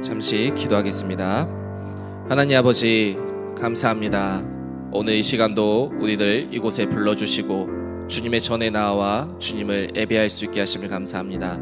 잠시 기도하겠습니다. 하나님 아버지, 감사합니다. 오늘 이 시간도 우리들 이곳에 불러주시고 주님의 전에 나와 주님을 예배할 수 있게 하심을 감사합니다.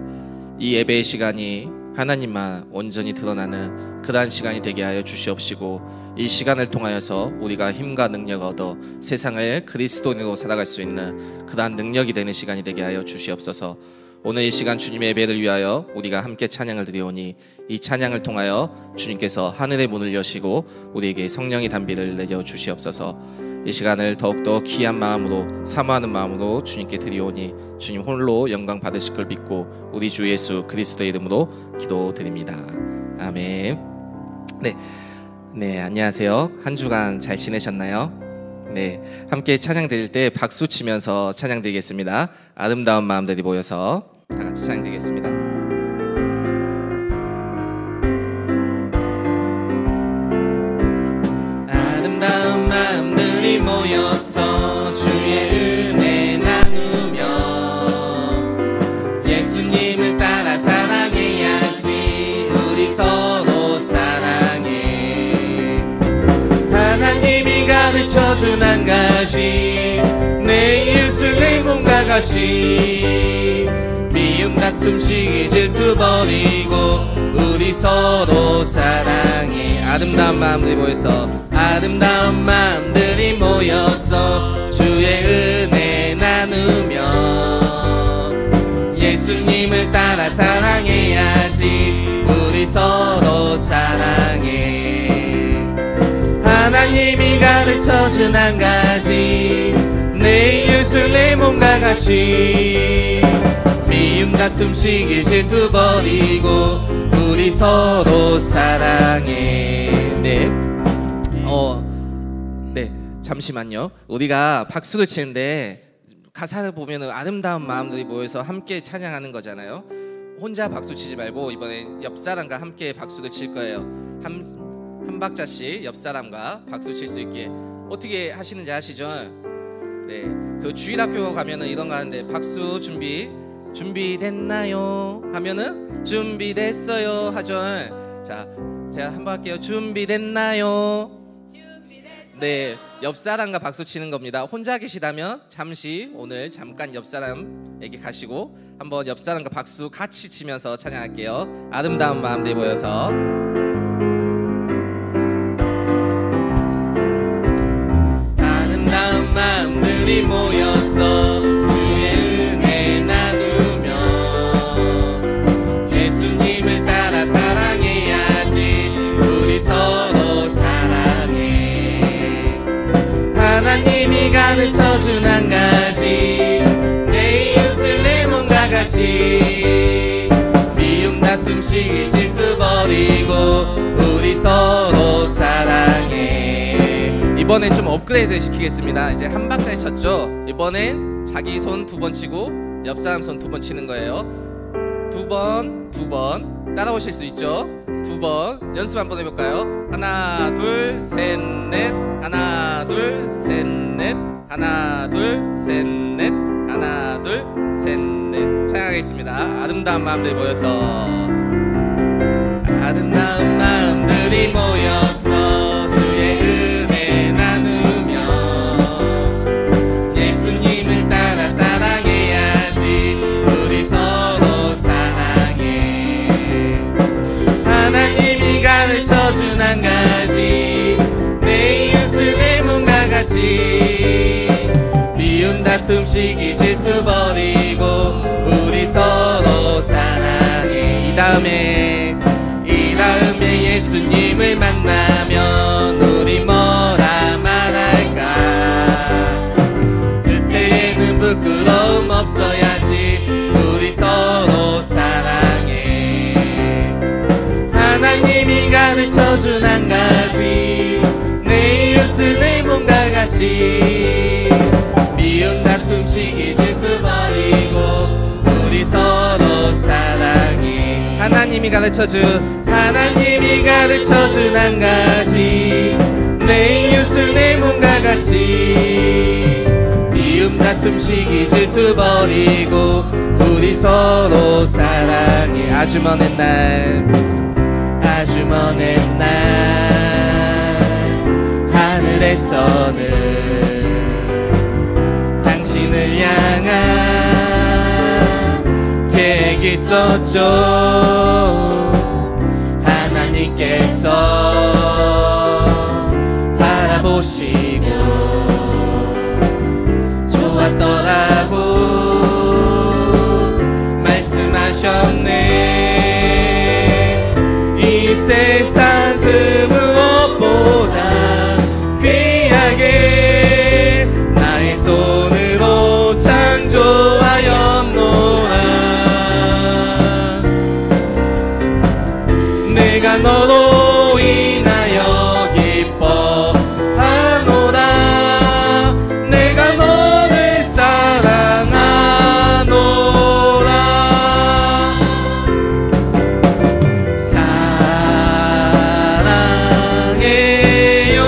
이 예배의 시간이 하나님만 온전히 드러나는 그러한 시간이 되게 하여 주시옵시고, 이 시간을 통하여서 우리가 힘과 능력 얻어 세상을 그리스도인으로 살아갈 수 있는 그러한 능력이 되는 시간이 되게 하여 주시옵소서. 오늘 이 시간 주님의 예배를 위하여 우리가 함께 찬양을 드리오니, 이 찬양을 통하여 주님께서 하늘의 문을 여시고 우리에게 성령의 단비를 내려 주시옵소서. 이 시간을 더욱더 귀한 마음으로 사모하는 마음으로 주님께 드리오니 주님 홀로 영광 받으실 걸 믿고 우리 주 예수 그리스도의 이름으로 기도드립니다. 아멘. 네, 안녕하세요. 한 주간 잘 지내셨나요? 네, 함께 찬양 드릴 때 박수 치면서 찬양 드리겠습니다. 아름다운 마음들이 모여서 다 같이 찬양 드리겠습니다. 아름다운 마음들이 모여서 주의 은혜 나누며 예수님을 따라 사랑해야지. 우리 서로 사랑해. 하나님이 가르쳐준 한 가지, 내 이웃을 내 몸과 같이. 미움 다툼 시기 질투 버리고 우리 서로 사랑해. 아름다운 마음들이 모여서, 아름다운 마음들이 모여서 주의 은혜 나누며 예수님을 따라 사랑해야지. 우리 서로 사랑해. 하나님이 가르쳐준 한 가지, 내 이웃을 내 몸과 같이. 미움 다툼 시기 질투 버리고 우리 서로 사랑해. 네, 잠시만요. 우리가 박수를 치는데 가사를 보면 아름다운 마음들이 모여서 함께 찬양하는 거잖아요. 혼자 박수 치지 말고 이번엔 옆 사람과 함께 박수를 칠 거예요. 한 박자씩 옆 사람과 박수 칠 수 있게. 어떻게 하시는지 아시죠? 네, 그 주일학교 가면은 이런 거 하는데, 박수 준비됐나요? 하면은 준비됐어요 하죠. 자, 제가 한번 할게요. 준비됐나요? 네, 옆 사람과 박수 치는 겁니다. 혼자 계시다면 잠깐 옆 사람에게 가시고 한번 옆 사람과 박수 같이 치면서 찬양할게요. 아름다운 마음들이 모여서. 아름다운 마음들이 모여서 주의 은혜 나누며 예수님을 따라 사랑해야지. 우리 서로 사랑해. 하나님이 가르쳐준 한 가지, 내 이웃을 내 몸과 같이. 미움 다툼 시기 질투 버리고 우리 서로 사랑해. 이번엔 좀 업그레이드 시키겠습니다. 이제 한 박자에 쳤죠. 이번엔 자기 손 2번 치고 옆 사람 손 2번 치는 거예요. 두 번 따라오실 수 있죠? 2번 연습 한번 해볼까요? 하나 둘 셋 넷, 하나 둘 셋 넷, 하나 둘 셋 넷, 하나 둘 셋 넷. 찬양하겠습니다. 아름다운 마음들이 모여서. 아름다운 마음들이 모여서 주의 은혜 나누며 예수님을 따라 사랑해야지. 우리 서로 사랑해. 하나님이 가르쳐준 한 가지, 내 이웃을 내 몸과 같이. 미움 다툼 시기 질투 버리고 우리 서로 사랑해. 이 다음에 예수님을 만나면 우리 뭐라 말할까? 그때에는 부끄러움 없어야지. 우리 서로 사랑해. 하나님이 가르쳐준 한 가지, 내 이웃을 내 몸과 같이. 미움 다툼 시기 질투 버리고 우리 서로 사랑해. 하나님이 가르쳐준 한 가지, 내 이웃을 내 몸과 같이. 미움 다툼 시기 질투 버리고 우리 서로 사랑해. 아주 먼 옛날 먼 날 하늘에서는 당신을 향한 계획이 있었죠. 하나님께서 바라보시고 좋았더라고 말씀하셨네. 이 세상 그 무엇보다 귀하게 나의 손으로 창조하였노라. 내가 너로 인하여 기뻐하노라. 내가 너를 사랑하노라. 사랑해요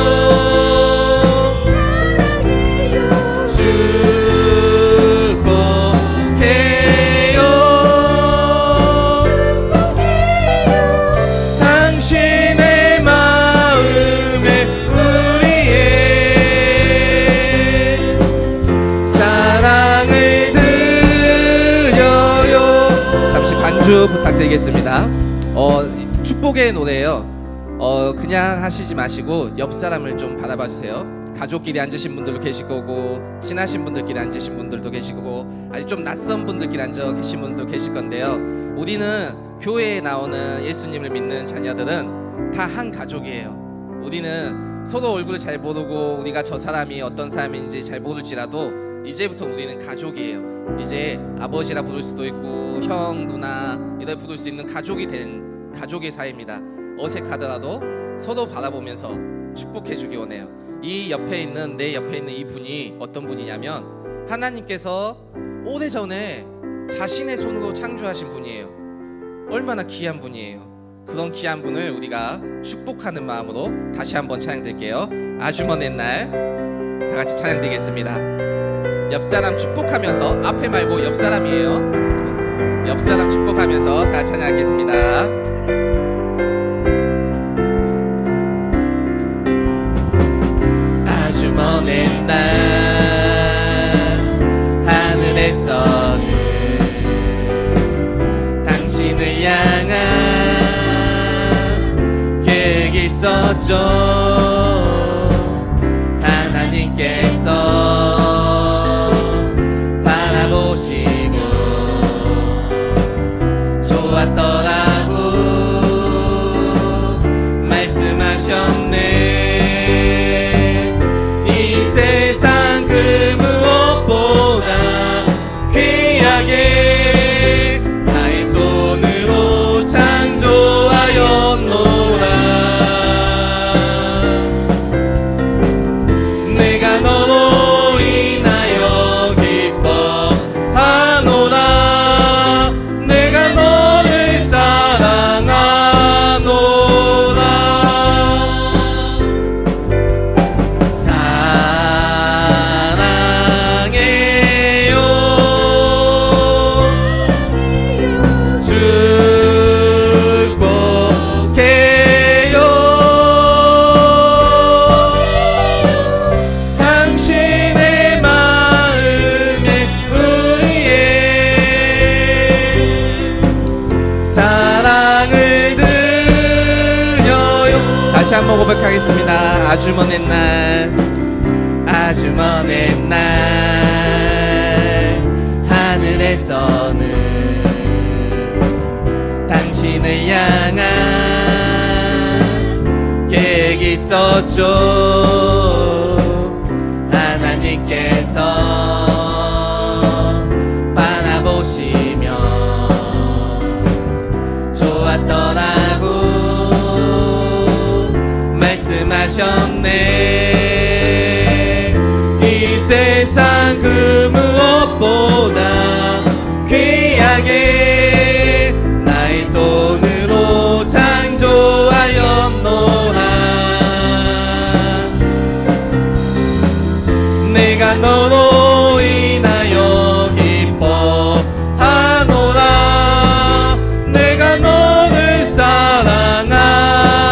축복해요 당신의 마음에 우리의 사랑을 드려요. 잠시 반주 부탁드리겠습니다. 축복의 노래예요. 그냥 하시지 마시고 옆 사람을 좀 바라봐 주세요. 가족끼리 앉으신 분들도 계실 거고 친하신 분들끼리 앉으신 분들도 계실 거고 아직 좀 낯선 분들끼리 앉아 계신 분들도 계실 건데요. 우리는 교회에 나오는 예수님을 믿는 자녀들은 다 한 가족이에요. 우리는 서로 얼굴을 잘 모르고 우리가 저 사람이 어떤 사람인지 잘 모를지라도 이제부터 우리는 가족이에요. 이제 아버지라 부를 수도 있고 형, 누나 이래 부를 수 있는 가족이 된 가족의 사이입니다. 어색하더라도 서로 바라보면서 축복해 주기 원해요. 이 옆에 있는 내 옆에 있는 이 분이 어떤 분이냐면 하나님께서 오래전에 자신의 손으로 창조하신 분이에요. 얼마나 귀한 분이에요. 그런 귀한 분을 우리가 축복하는 마음으로 다시 한번 찬양드릴게요. 아주 먼 옛날 다 같이 찬양드리겠습니다. 옆 사람 축복하면서 앞에 말고 옆 사람이에요. 옆 사람 축복하면서 다 같이 찬양하겠습니다. 아주 먼 옛날 하늘에서는 당신을 향한 계획이 있었죠. 하나님께서 바라보시고 좋았더라고 말씀하셨네. 세상 그 무엇보다 귀하게 나의 손으로 창조하였노라. 내가 너로 인하여 기뻐하노라. 내가 너를 사랑하노라. 다시 한번 고백하겠습니다. 아주 먼 옛날 아주 먼 옛날 하늘에서는 당신을 향한 계획이 있었죠. 하나님께서 바라보시며 좋았더라고 말씀하셨네. 이 세상 그 무엇보다 귀하게 나의 손으로 창조하였노라. 내가 너로 인하여 기뻐하노라. 내가 너를 사랑하노라.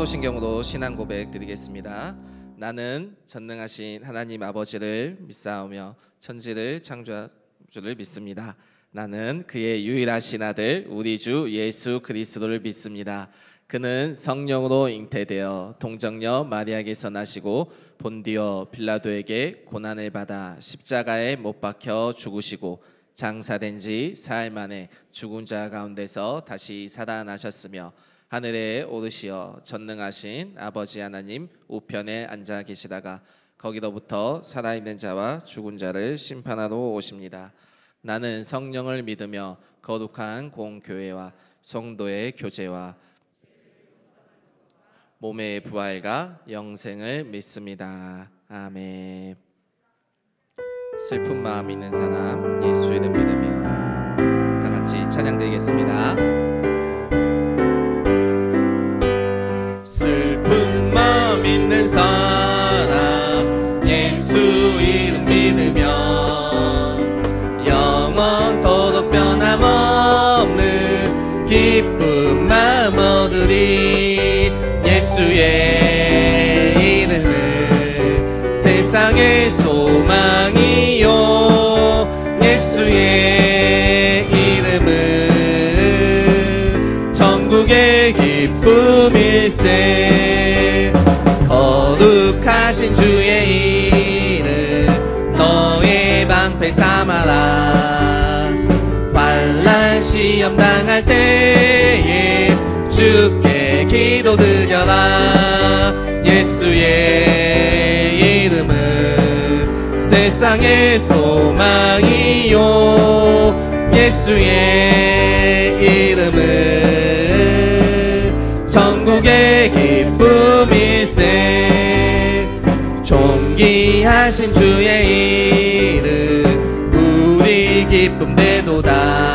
사도신경으로 신앙 고백 드리겠습니다. 나는 전능하신 하나님 아버지를 믿사오며 천지를 창조한 주를 믿습니다. 나는 그의 유일하신 아들 우리 주 예수 그리스도를 믿습니다. 그는 성령으로 잉태되어 동정녀 마리아에게서 나시고 본디오 빌라도에게 고난을 받아 십자가에 못 박혀 죽으시고 장사된 지 사흘 만에 죽은 자 가운데서 다시 살아나셨으며 하늘에 오르시어 전능하신 아버지 하나님 우편에 앉아 계시다가 거기로부터 살아있는 자와 죽은 자를 심판하러 오십니다. 나는 성령을 믿으며 거룩한 공교회와 성도의 교제와 몸의 부활과 영생을 믿습니다. 아멘. 슬픈 마음 있는 사람 예수 이름 믿으며 다 같이 찬양 드리겠습니다. 슬픈 마음 있는 사람 예수 이름 믿으며 영원토록 변함없는 기쁜 마음 얻으리. 예수의 이름은 세상의 소망이요 예수의 이름은 천국의 기쁨일세. 거룩하신 주의 이름 너의 방패 삼아라. 환난 시험 당할 때에 주께 기도드려라. 예수의 이름은 세상의 소망이요 예수의 이름은 천국의 기쁨일세. 존귀하신 주의 이름 우리 기쁨 되도다.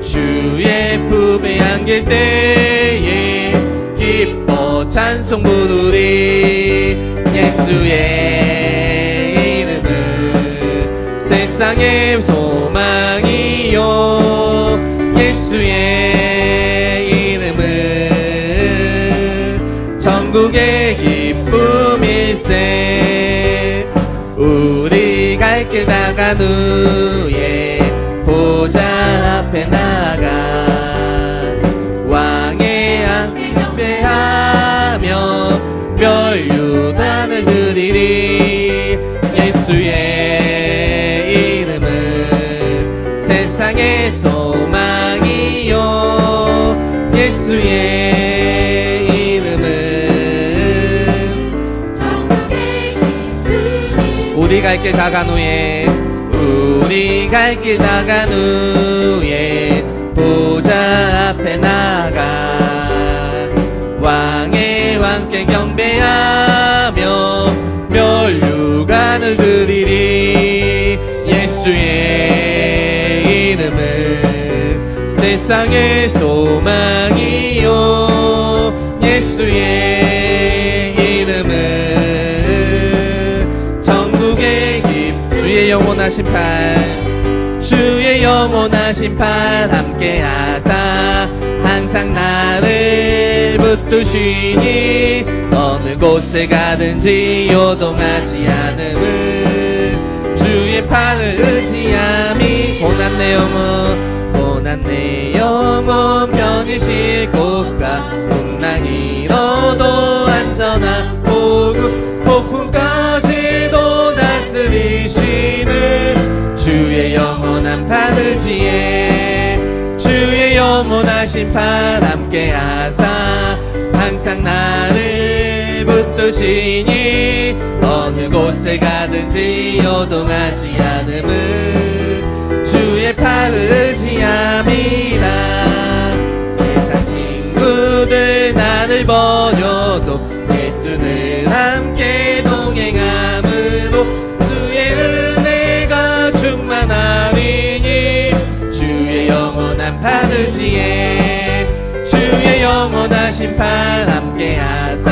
주의 품에 안길 때에 기뻐 찬송 부르리. 예수의 이름은 세상의 소망이요 예수의 이름은 천국의 기쁨일세. 우리 갈 길 나간 후에 보좌 앞에 나가 왕의 함께 경배하며 멸류관을 드리리. 예수의 이름은 세상의 소망이요 예수의 이름은 천국의 기쁨이. 우리 갈 길 나간 후에 우리 갈 길 나간 후에 보좌 앞에 나가 왕의 왕께 경배하며 멸류관을 드리리. 예수의 이름은 세상의 소망이요 예수의 이름은 천국의 주의 영원하신 팔 주의 영원하신 팔 함께하사 항상 나를 붙드시니 어느 곳에 가든지 요동하지 않음은 주의 팔을 의지함이 고난 내 영혼 편히 쉴 곳과 풍랑이 일어도 안전한 폭풍까지도 다스리시는 주의 영원한 팔 의지에 주의 영원하신 팔 함께하사 항상 나를 붙드시니 어느 곳에 가든지 요동하지 않음은 주의 팔을 의지함이라. 세상 친구들 나를 버려도 예수는 함께 동행함으로 주의 은혜가 충만하리니. 주의 영원한 팔 의지에 주의 영원하신 팔 함께하사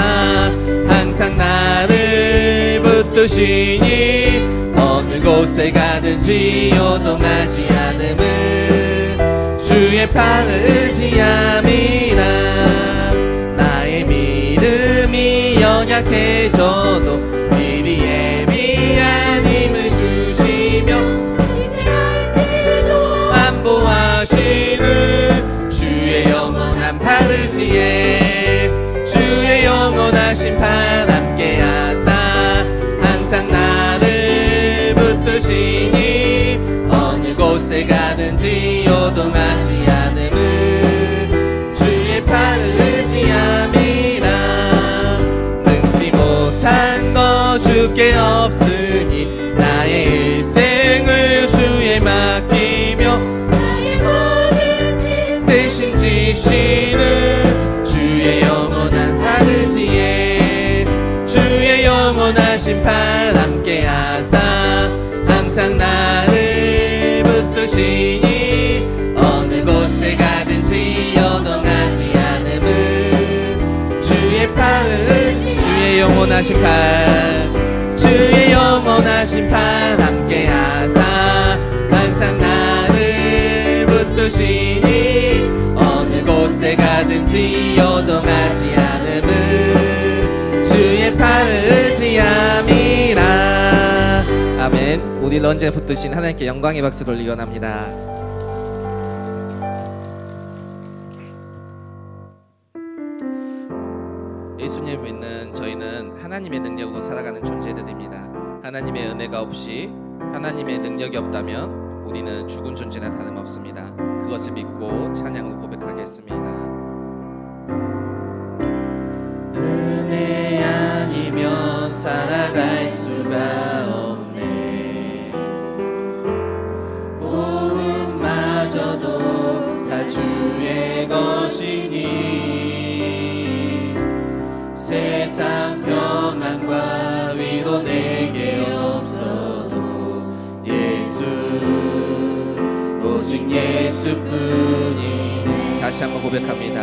항상 나를 붙드시니 어느 곳에 가든지 요동하지 않음은 주의 팔을 의지함이라. 나의 연약해져도 미리 예비한 힘을 주시며 안보하시는 주의 영원한 바르지에 주의 영원한 심판 함께 하사 항상 나를 붙드시니 어느 곳에 가든지 요동하지 않음은 주의 팔을 의지함이라. 능치 못한 것 주께 없으니 나의 일생을 주에 맡기며 나의 모든 짐 대신 지시는 주의 영원한 하늘지에 주의 영원한 심판 함께 하사 항상 나를 붙드시니 어느 곳에 가든지 요동하지 않음은 주의 팔을 주의 영원한 심판 주의 영원한 심판 함께 하사 항상 나를 붙드시니 어느 곳에 가든지 요동하지 않음은 주의 팔을 의지함이라. 아멘. 우리를 언제나 붙드신 하나님께 영광의 박수 돌리기 원합니다. 예수님을 믿는 저희는 하나님의 능력으로 살아가는 존재들입니다. 하나님의 은혜가 없이 하나님의 능력이 없다면 우리는 죽은 존재나 다름없습니다. 그것을 믿고 찬양으로 고백하겠습니다. 은혜 아니면 살아갈 수가 없네. 모음마저도 다 주의 것이니 세상 평안과 위로 내게 없어도 예수 오직 예수뿐이네. 다시 한번 고백합니다.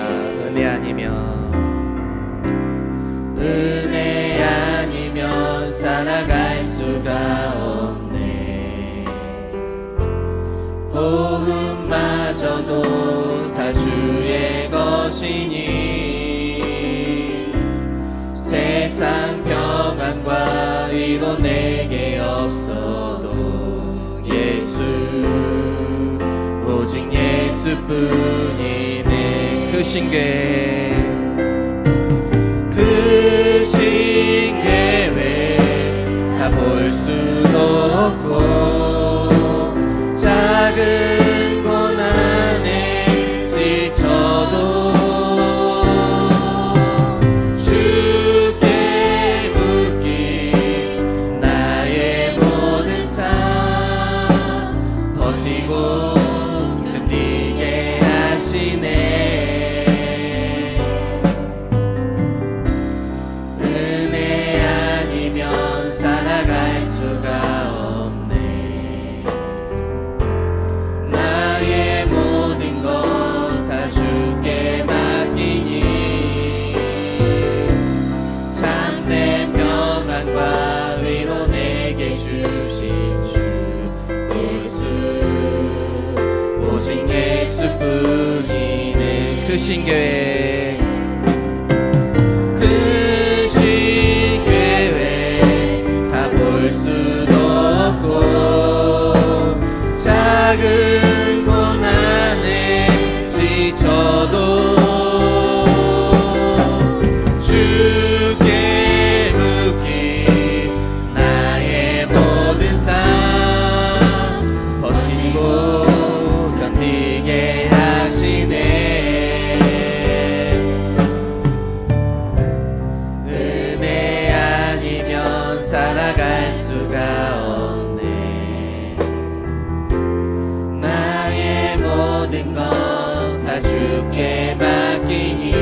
은혜 아니면 살아갈 수가 없네. 호흡마저도 다 주의 것이니 세상 평안과 위로 내게 없어도 예수 오직 예수뿐이네. 그 신궤 다 볼 수도 없고 작은 고난에 지쳐도 주께 묶인 나의 모든 삶 버티고 견디게 하시네. 그 신교회 다 볼 수도 없고 작은 고난에 지쳐도 주께 묶인 나의 모든 삶 버티고 견디게 하시네. 살아갈 수가 없네. 나의 모든 것 다 주께 맡기니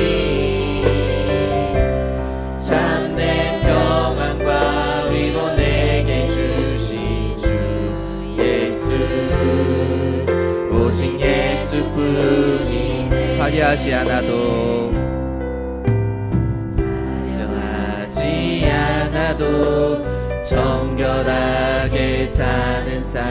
참된 평안과 위로 내게 주신 주 예수 오직 예수뿐이네. 화려하지 않아도 정결하게 사는 삶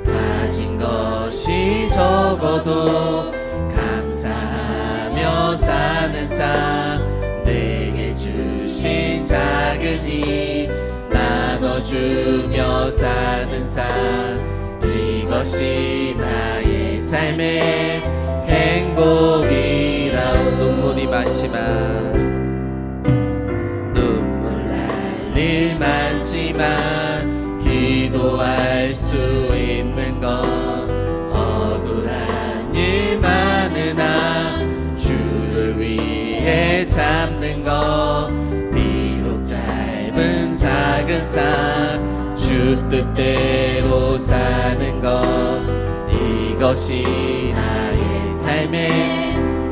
가진 것이 적어도 감사하며 사는 삶 내게 주신 힘 작은 이 나눠주며 사는 삶 이것이 나의 삶의 행복이라 눈물이 많지만 눈물 날 일 많지만 기도할 수 있는 건 억울한 일 많으나 주를 위해 잡는 것 비록 짧은 작은 삶 주 뜻대로 사는 것 이것이 나의 삶의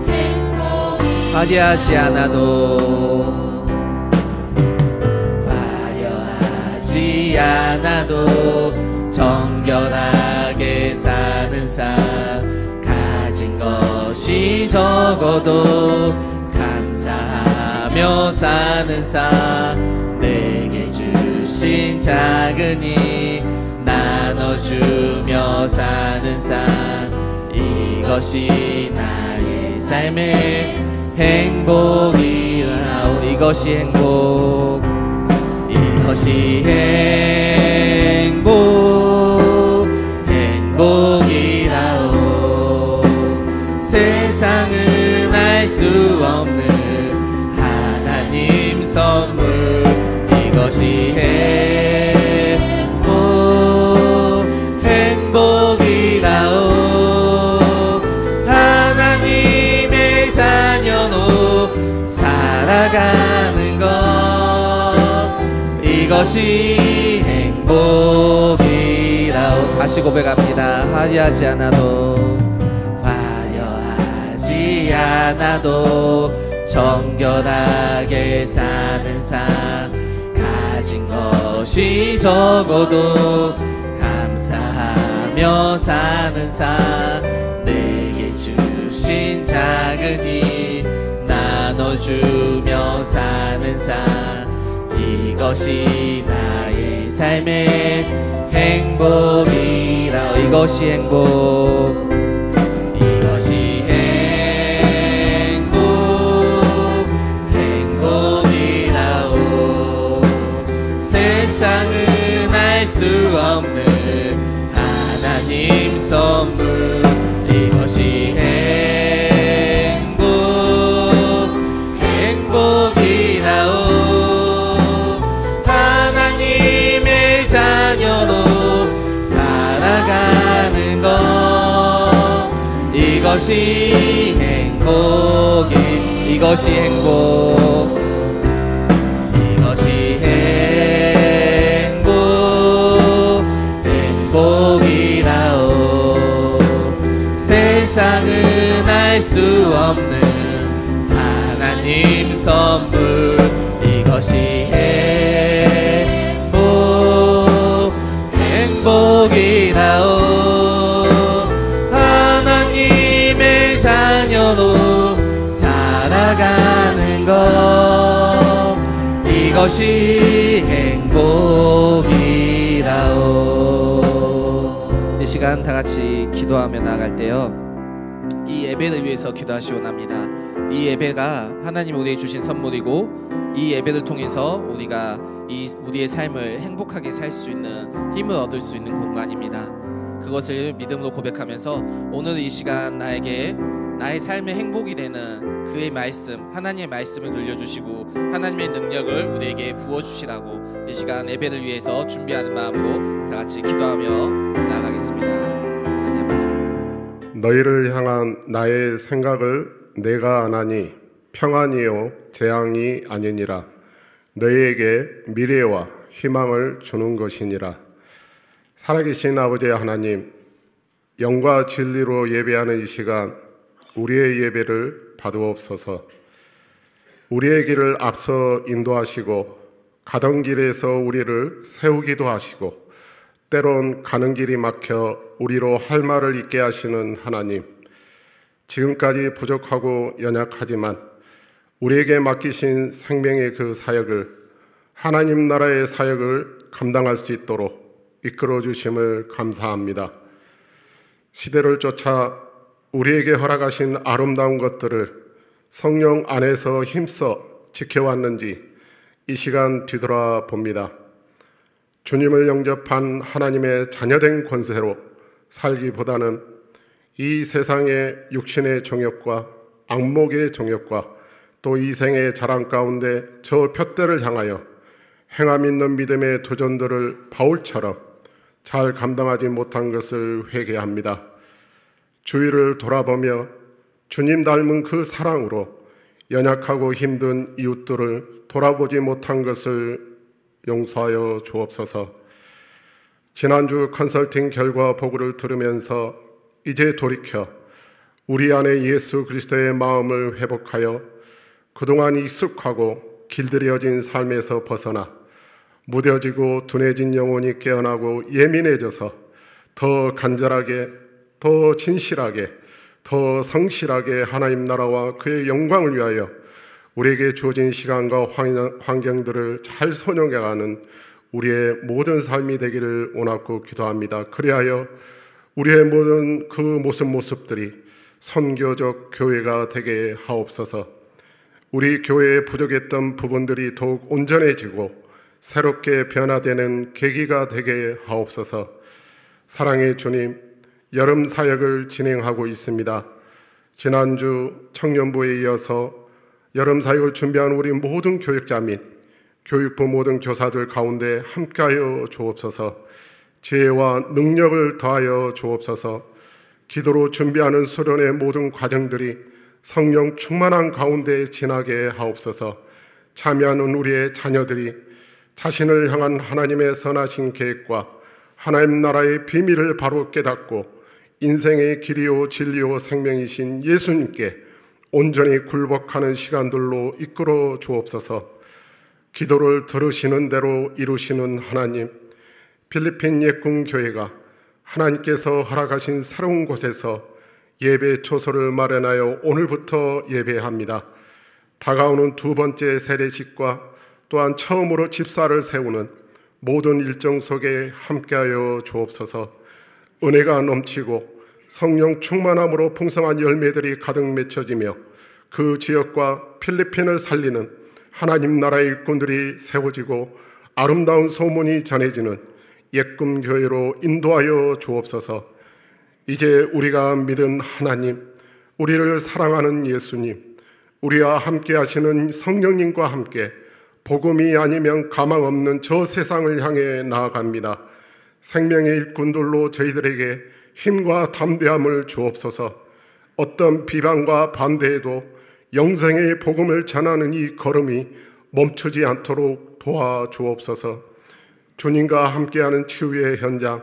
행복이 화려하지 않아도 화려하지 않아도 정결하게 사는 삶 가진 것이 적어도 감사하며 사는 삶 내게 주신 작은 이 나눠주며 사는 삶 이것이 나의 삶의 행복이라 이것이 행복 이것이 행복이라오 세상은 알 수 없는 하나님 선물 이것이 행복이라오 하나님의 자녀로 살아가는 것 이것이 행복이라오 다시 고백합니다. 화려하지 않아도 정결하게 사는 삶 가진 것이 적어도 감사하며 사는 삶 내게 주신 작은 이 나눠주며 사는 삶 이것이 나의 삶의 행복이라 이것이 행복이라오 세상은 알 수 없는 하나님 선물 이것이 행복이라오 하나님의 자녀로 살아가는 것 이것이 이것이 행복이라오 세상은 알 수 없는 하나님 선물 이것이 행복이라오 하나님의 자녀로 살아가는 것 이것이 행복이라오 이 시간 다같이 기도하며 나아갈 때요 이 예배를 위해서 기도하시오납니다. 이 예배가 하나님 우리에게 주신 선물이고 이 예배를 통해서 우리가 우리의 삶을 행복하게 살 수 있는 힘을 얻을 수 있는 공간입니다. 그것을 믿음으로 고백하면서 오늘 이 시간 나에게 나의 삶의 행복이 되는 그의 말씀 하나님의 말씀을 들려주시고 하나님의 능력을 우리에게 부어주시라고 이 시간 예배를 위해서 준비하는 마음으로 다같이 기도하며 나아가겠습니다. 하나님 아버지 너희를 향한 나의 생각을 내가 아나니 평안이요 재앙이 아니니라 너희에게 미래와 희망을 주는 것이니라. 살아계신 아버지 하나님 영과 진리로 예배하는 이 시간 우리의 예배를 받으옵소서. 우리의 길을 앞서 인도하시고 가던 길에서 우리를 세우기도 하시고 때론 가는 길이 막혀 우리로 할 말을 잊게 하시는 하나님, 지금까지 부족하고 연약하지만 우리에게 맡기신 생명의 그 사역을 하나님 나라의 사역을 감당할 수 있도록 이끌어 주심을 감사합니다. 시대를 쫓아 우리에게 허락하신 아름다운 것들을 성령 안에서 힘써 지켜왔는지 이 시간 뒤돌아봅니다. 주님을 영접한 하나님의 자녀된 권세로 살기보다는 이 세상의 육신의 정욕과 악목의 정욕과 또 이생의 자랑 가운데 저 푯대를 향하여 행함 있는 믿음의 도전들을 바울처럼 잘 감당하지 못한 것을 회개합니다. 주위를 돌아보며 주님 닮은 그 사랑으로 연약하고 힘든 이웃들을 돌아보지 못한 것을 용서하여 주옵소서. 지난주 컨설팅 결과 보고를 들으면서 이제 돌이켜 우리 안에 예수 그리스도의 마음을 회복하여 그동안 익숙하고 길들여진 삶에서 벗어나 무뎌지고 둔해진 영혼이 깨어나고 예민해져서 더 간절하게, 더 진실하게, 더 성실하게 하나님 나라와 그의 영광을 위하여 우리에게 주어진 시간과 환경들을 잘 선용해가는 우리의 모든 삶이 되기를 원하고 기도합니다. 그리하여 우리의 모든 그 모습들이 선교적 교회가 되게 하옵소서. 우리 교회에 부족했던 부분들이 더욱 온전해지고 새롭게 변화되는 계기가 되게 하옵소서. 사랑의 주님, 여름 사역을 진행하고 있습니다. 지난주 청년부에 이어서 여름 사역을 준비한 우리 모든 교육자 및 교육부 모든 교사들 가운데 함께하여 주옵소서. 지혜와 능력을 더하여 주옵소서. 기도로 준비하는 수련의 모든 과정들이 성령 충만한 가운데 지나게 하옵소서. 참여하는 우리의 자녀들이 자신을 향한 하나님의 선하신 계획과 하나님 나라의 비밀을 바로 깨닫고 인생의 길이요 진리요 생명이신 예수님께 온전히 굴복하는 시간들로 이끌어 주옵소서. 기도를 들으시는 대로 이루시는 하나님, 필리핀 예꿈교회가 하나님께서 허락하신 새로운 곳에서 예배 초소를 마련하여 오늘부터 예배합니다. 다가오는 두 번째 세례식과 또한 처음으로 집사를 세우는 모든 일정 속에 함께하여 주옵소서. 은혜가 넘치고 성령 충만함으로 풍성한 열매들이 가득 맺혀지며 그 지역과 필리핀을 살리는 하나님 나라의 일꾼들이 세워지고 아름다운 소문이 전해지는 예꿈교회로 인도하여 주옵소서. 이제 우리가 믿은 하나님, 우리를 사랑하는 예수님, 우리와 함께 하시는 성령님과 함께 복음이 아니면 가망 없는 저 세상을 향해 나아갑니다. 생명의 일꾼들로 저희들에게 힘과 담대함을 주옵소서. 어떤 비방과 반대에도 영생의 복음을 전하는 이 걸음이 멈추지 않도록 도와주옵소서. 주님과 함께하는 치유의 현장,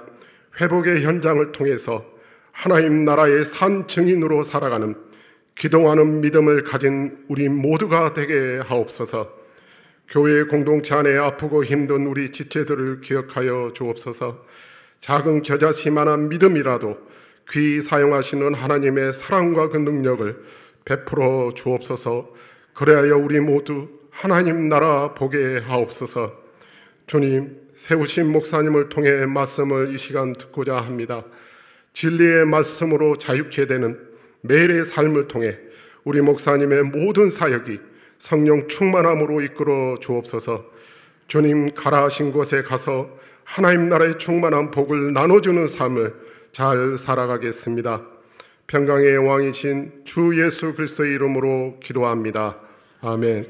회복의 현장을 통해서 하나님 나라의 산 증인으로 살아가는 기도하는 믿음을 가진 우리 모두가 되게 하옵소서. 교회 공동체 안에 아프고 힘든 우리 지체들을 기억하여 주옵소서. 작은 겨자씨만한 믿음이라도 귀히 사용하시는 하나님의 사랑과 그 능력을 베풀어 주옵소서. 그래야 우리 모두 하나님 나라 보게 하옵소서. 주님, 세우신 목사님을 통해 말씀을 이 시간 듣고자 합니다. 진리의 말씀으로 자유케 되는 매일의 삶을 통해 우리 목사님의 모든 사역이 성령 충만함으로 이끌어 주옵소서. 주님, 가라 하신 곳에 가서 하나님 나라의 충만한 복을 나눠주는 삶을 잘 살아가겠습니다. 평강의 왕이신 주 예수 그리스도의 이름으로 기도합니다. 아멘.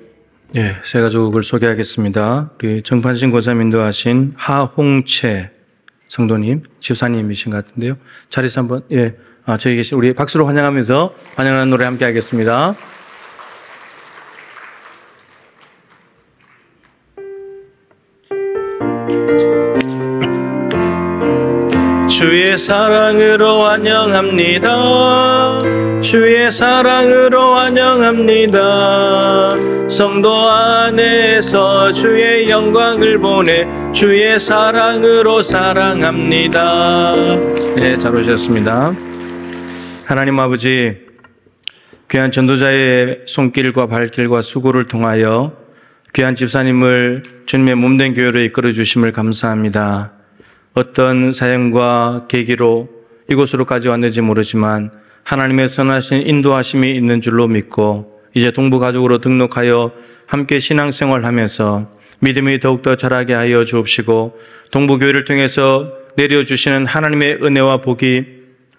예, 세 가족을 소개하겠습니다. 우리 정판신 고사님 인도하신 하홍채 성도님, 집사님이신 것 같은데요. 자리에서 한번, 저희 계신 우리 박수로 환영하면서 환영하는 노래 함께 하겠습니다. 주의 사랑으로 환영합니다. 주의 사랑으로 환영합니다. 성도 안에서 주의 영광을 보내 주의 사랑으로 사랑합니다. 네, 잘 오셨습니다. 하나님 아버지, 귀한 전도자의 손길과 발길과 수고를 통하여 귀한 집사님을 주님의 몸된 교회로 이끌어 주심을 감사합니다. 어떤 사연과 계기로 이곳으로까지 왔는지 모르지만 하나님의 선하신 인도하심이 있는 줄로 믿고 이제 동부가족으로 등록하여 함께 신앙생활하면서 믿음이 더욱더 자라게 하여 주옵시고 동부교회를 통해서 내려주시는 하나님의 은혜와 복이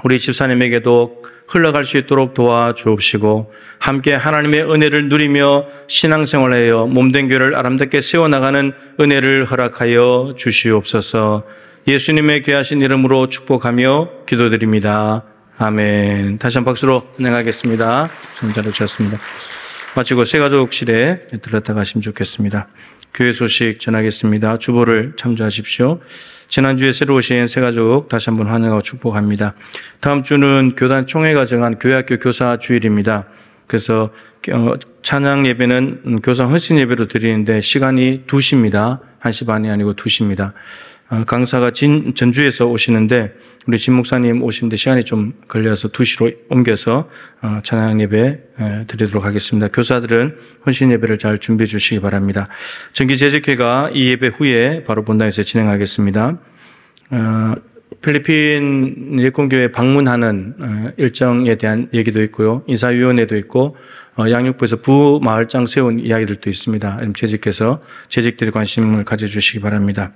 우리 집사님에게도 흘러갈 수 있도록 도와주옵시고 함께 하나님의 은혜를 누리며 신앙생활하여 몸된 교회를 아름답게 세워나가는 은혜를 허락하여 주시옵소서. 예수님의 귀하신 이름으로 축복하며 기도드립니다. 아멘. 다시 한 박수로 진행하겠습니다. 잘해 주셨습니다. 마치고 새가족실에 들었다 가시면 좋겠습니다. 교회 소식 전하겠습니다. 주보를 참조하십시오. 지난주에 새로 오신 새가족 다시 한번 환영하고 축복합니다. 다음 주는 교단 총회가 정한 교회학교 교사 주일입니다. 그래서 찬양 예배는 교사 헌신 예배로 드리는데 시간이 2시입니다. 1시 반이 아니고 2시입니다. 강사가 전주에서 오시는데 우리 진 목사님 오시는데 시간이 좀 걸려서 2시로 옮겨서 찬양 예배 드리도록 하겠습니다. 교사들은 헌신 예배를 잘 준비해 주시기 바랍니다. 정기재직회가 이 예배 후에 바로 본당에서 진행하겠습니다. 필리핀 예권교회 방문하는 일정에 대한 얘기도 있고요. 인사위원회도 있고 양육부에서 부마을장 세운 이야기들도 있습니다. 재직해서 재직들이 관심을 가져주시기 바랍니다.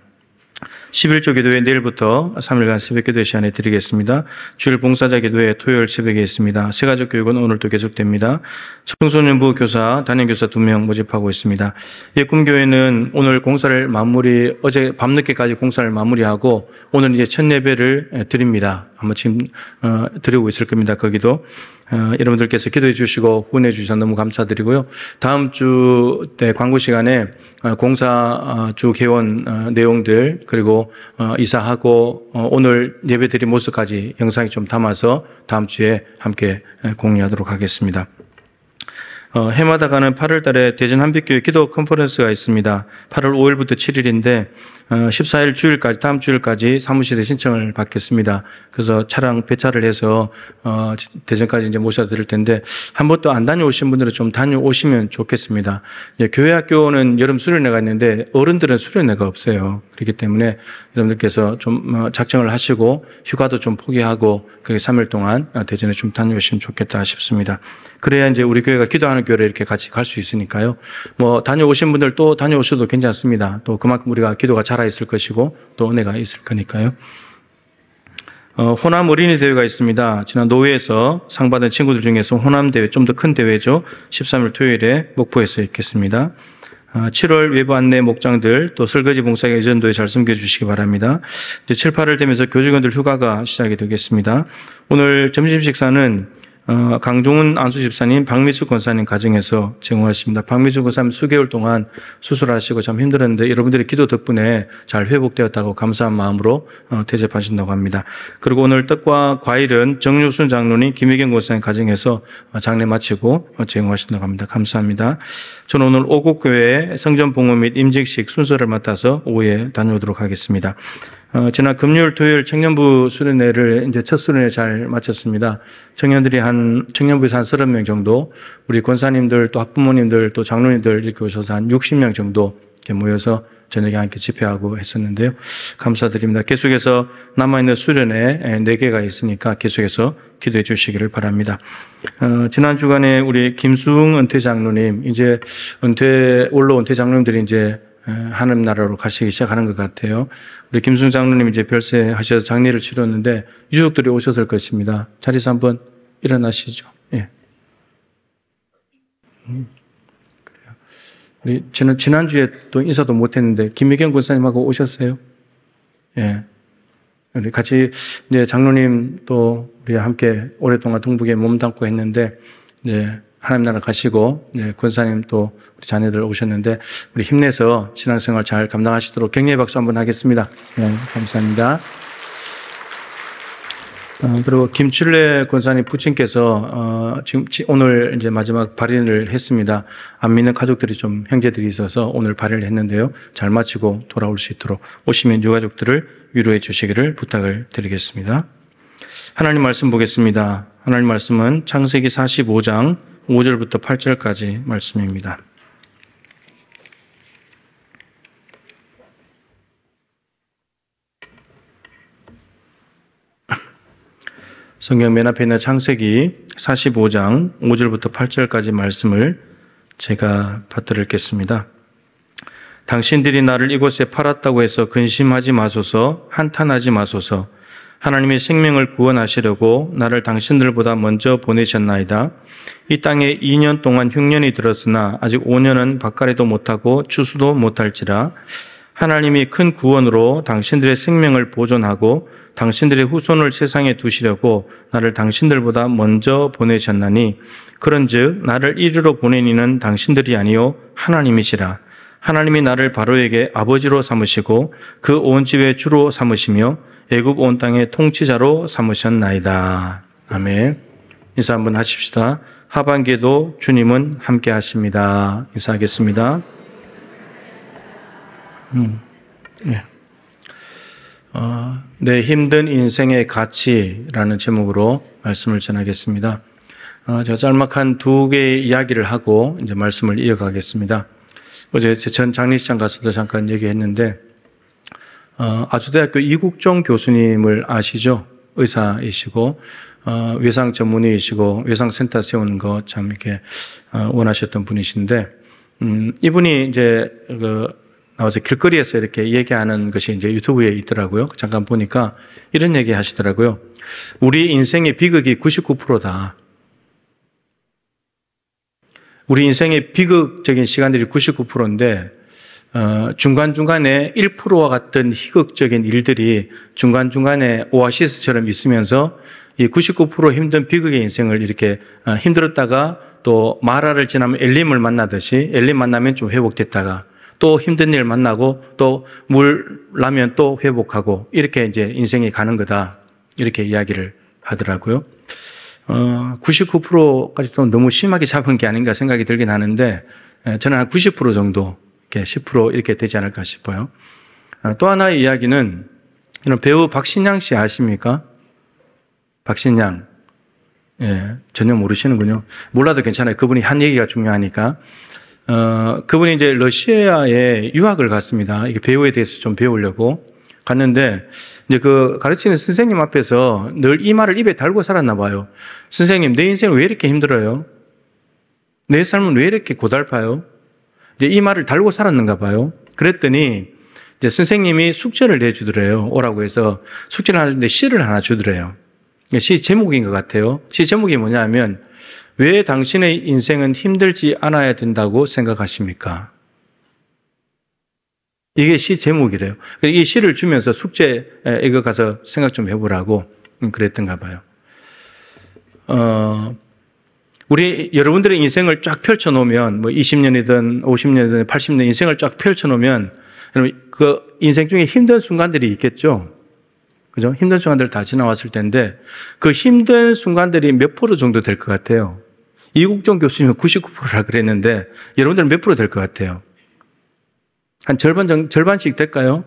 11조 기도회 내일부터 3일간 새벽 기도회 시간에 드리겠습니다. 주일 봉사자 기도회 토요일 새벽에 있습니다. 새가족 교육은 오늘도 계속됩니다. 청소년부 교사, 담임교사 2명 모집하고 있습니다. 예꿈교회는 오늘 공사를 어제 밤늦게까지 공사를 마무리하고 오늘 이제 첫 예배를 드립니다. 아마 지금 드리고 있을 겁니다. 거기도 여러분들께서 기도해 주시고 후원해 주셔서 너무 감사드리고요. 다음 주 때 광고 시간에 공사 주 개원 내용들 그리고 이사하고 오늘 예배 드린 모습까지 영상에 좀 담아서 다음 주에 함께 공유하도록 하겠습니다. 해마다 가는 8월 달에 대전 한빛교회 기도 컨퍼런스가 있습니다. 8월 5일부터 7일인데 14일 주일까지 다음 주일까지 사무실에 신청을 받겠습니다. 그래서 차량 배차를 해서 대전까지 이제 모셔드릴 텐데 한 번도 안 다녀오신 분들은 좀 다녀오시면 좋겠습니다. 교회 학교는 여름 수련회가 있는데 어른들은 수련회가 없어요. 그렇기 때문에 여러분들께서 좀 작정을 하시고 휴가도 좀 포기하고 그렇게 3일 동안 대전에 좀 다녀오시면 좋겠다 싶습니다. 그래야 이제 우리 교회가 기도하는 교회를 이렇게 같이 갈 수 있으니까요. 뭐 다녀오신 분들 또 다녀오셔도 괜찮습니다. 또 그만큼 우리가 기도가 자라 있을 것이고 또 은혜가 있을 거니까요. 호남 어린이 대회가 있습니다. 지난 노회에서 상 받은 친구들 중에서 호남 대회 좀 더 큰 대회죠. 13일 토요일에 목포에서 있겠습니다. 7월 외부 안내 목장들 또 설거지 봉사의 의전도에 잘 섬겨주시기 바랍니다. 이제 7, 8월 되면서 교직원들 휴가가 시작이 되겠습니다. 오늘 점심 식사는 강종훈 안수집사님, 박미수 권사님 가정에서 제공하십니다. 박미수 권사님 수개월 동안 수술하시고 참 힘들었는데 여러분들의 기도 덕분에 잘 회복되었다고 감사한 마음으로 대접하신다고 합니다. 그리고 오늘 떡과 과일은 정유순 장로님, 김혜경 권사님 가정에서 장례 마치고 제공하신다고 합니다. 감사합니다. 저는 오늘 오곡교회 성전봉헌 및 임직식 순서를 맡아서 오후에 다녀오도록 하겠습니다. 지난 금요일, 토요일 청년부 수련회를 이제 첫 수련회 잘 마쳤습니다. 청년부에서 한 30명 정도, 우리 권사님들 또 학부모님들 또 장로님들 이렇게 오셔서 한 60명 정도 이렇게 모여서 저녁에 함께 집회하고 했었는데요. 감사드립니다. 계속해서 남아있는 수련회 4개가 있으니까 계속해서 기도해 주시기를 바랍니다. 지난 주간에 우리 김수흥 은퇴 장로님, 이제 원로 은퇴 장로님들이 이제 하늘 나라로 가시기 시작하는 것 같아요. 우리 김순 장로님 이제 별세하셔서 장례를 치렀는데 유족들이 오셨을 것입니다. 자리에서 한번 일어나시죠. 예. 그래요. 우리 지난주에 또 인사도 못했는데 김미경 권사님하고 오셨어요? 예. 우리 같이 이제 장로님 또 우리 함께 오랫동안 동북에 몸담고 했는데 이제 하나님 나라 가시고 권사님 또 우리 자녀들 오셨는데 우리 힘내서 신앙생활 잘 감당하시도록 격려의 박수 한번 하겠습니다. 네, 감사합니다. 그리고 김춘래 권사님 부친께서 지금 오늘 이제 마지막 발인을 했습니다. 안 믿는 가족들이 좀 형제들이 있어서 오늘 발인을 했는데요. 잘 마치고 돌아올 수 있도록 오시면 유가족들을 위로해 주시기를 부탁을 드리겠습니다. 하나님 말씀 보겠습니다. 하나님 말씀은 창세기 45장 5절부터 8절까지 말씀입니다. 성경 맨 앞에 있는 창세기 45장 5절부터 8절까지 말씀을 제가 받들겠습니다. 당신들이 나를 이곳에 팔았다고 해서 근심하지 마소서, 한탄하지 마소서. 하나님의 생명을 구원하시려고 나를 당신들보다 먼저 보내셨나이다. 이 땅에 2년 동안 흉년이 들었으나 아직 5년은 밭갈이도 못하고 추수도 못할지라. 하나님이 큰 구원으로 당신들의 생명을 보존하고 당신들의 후손을 세상에 두시려고 나를 당신들보다 먼저 보내셨나니 그런즉 나를 이리로 보낸 이는 당신들이 아니요 하나님이시라. 하나님이 나를 바로에게 아버지로 삼으시고 그 온 집의 주로 삼으시며 애굽 온 땅의 통치자로 삼으셨나이다. 아멘. 인사 한번 하십시다. 하반기에도 주님은 함께 하십니다. 인사하겠습니다. 네. 내 힘든 인생의 가치라는 제목으로 말씀을 전하겠습니다. 제가 짤막한 2개의 이야기를 하고 이제 말씀을 이어가겠습니다. 어제 전 장례식장 가서도 잠깐 얘기했는데, 아주대학교 이국종 교수님을 아시죠? 의사이시고, 외상 전문의이시고, 외상센터 세우는 거 참 이렇게, 원하셨던 분이신데, 이분이 이제, 나와서 길거리에서 이렇게 얘기하는 것이 이제 유튜브에 있더라고요. 잠깐 보니까 이런 얘기 하시더라고요. 우리 인생의 비극이 99%다. 우리 인생의 비극적인 시간들이 99%인데, 중간중간에 1%와 같은 희극적인 일들이 중간중간에 오아시스처럼 있으면서 이 99% 힘든 비극의 인생을 이렇게 힘들었다가 또 마라를 지나면 엘림을 만나듯이 엘림 만나면 좀 회복됐다가 또 힘든 일 만나고 또 물 나면 또 회복하고 이렇게 이제 인생이 가는 거다. 이렇게 이야기를 하더라고요. 99%까지도 너무 심하게 잡은 게 아닌가 생각이 들긴 하는데 저는 한 90% 정도, 이렇게 10% 이렇게 되지 않을까 싶어요. 또 하나의 이야기는 배우 박신양 씨 아십니까? 박신양. 예, 전혀 모르시는군요. 몰라도 괜찮아요. 그분이 한 얘기가 중요하니까. 그분이 이제 러시아에 유학을 갔습니다. 이게 배우에 대해서 좀 배우려고 갔는데, 이제 그 가르치는 선생님 앞에서 늘 이 말을 입에 달고 살았나 봐요. 선생님, 내 인생은 왜 이렇게 힘들어요? 내 삶은 왜 이렇게 고달파요? 이제 이 말을 달고 살았는가 봐요. 그랬더니, 이제 선생님이 숙제를 내주더래요. 오라고 해서 숙제를 하는데 시를 하나 주더래요. 시 제목인 것 같아요. 시 제목이 뭐냐 하면, 왜 당신의 인생은 힘들지 않아야 된다고 생각하십니까? 이게 시 제목이래요. 이 시를 주면서 숙제 이거 가서 생각 좀 해보라고 그랬던가 봐요. 우리 여러분들의 인생을 쫙 펼쳐놓으면 뭐 20년이든 50년이든 80년 인생을 쫙 펼쳐놓으면 그 인생 중에 힘든 순간들이 있겠죠. 그죠? 힘든 순간들 다 지나왔을 텐데 그 힘든 순간들이 몇 프로 정도 될 것 같아요? 이국종 교수님은 99%라 그랬는데 여러분들은 몇 프로 될 것 같아요? 한 절반씩 될까요?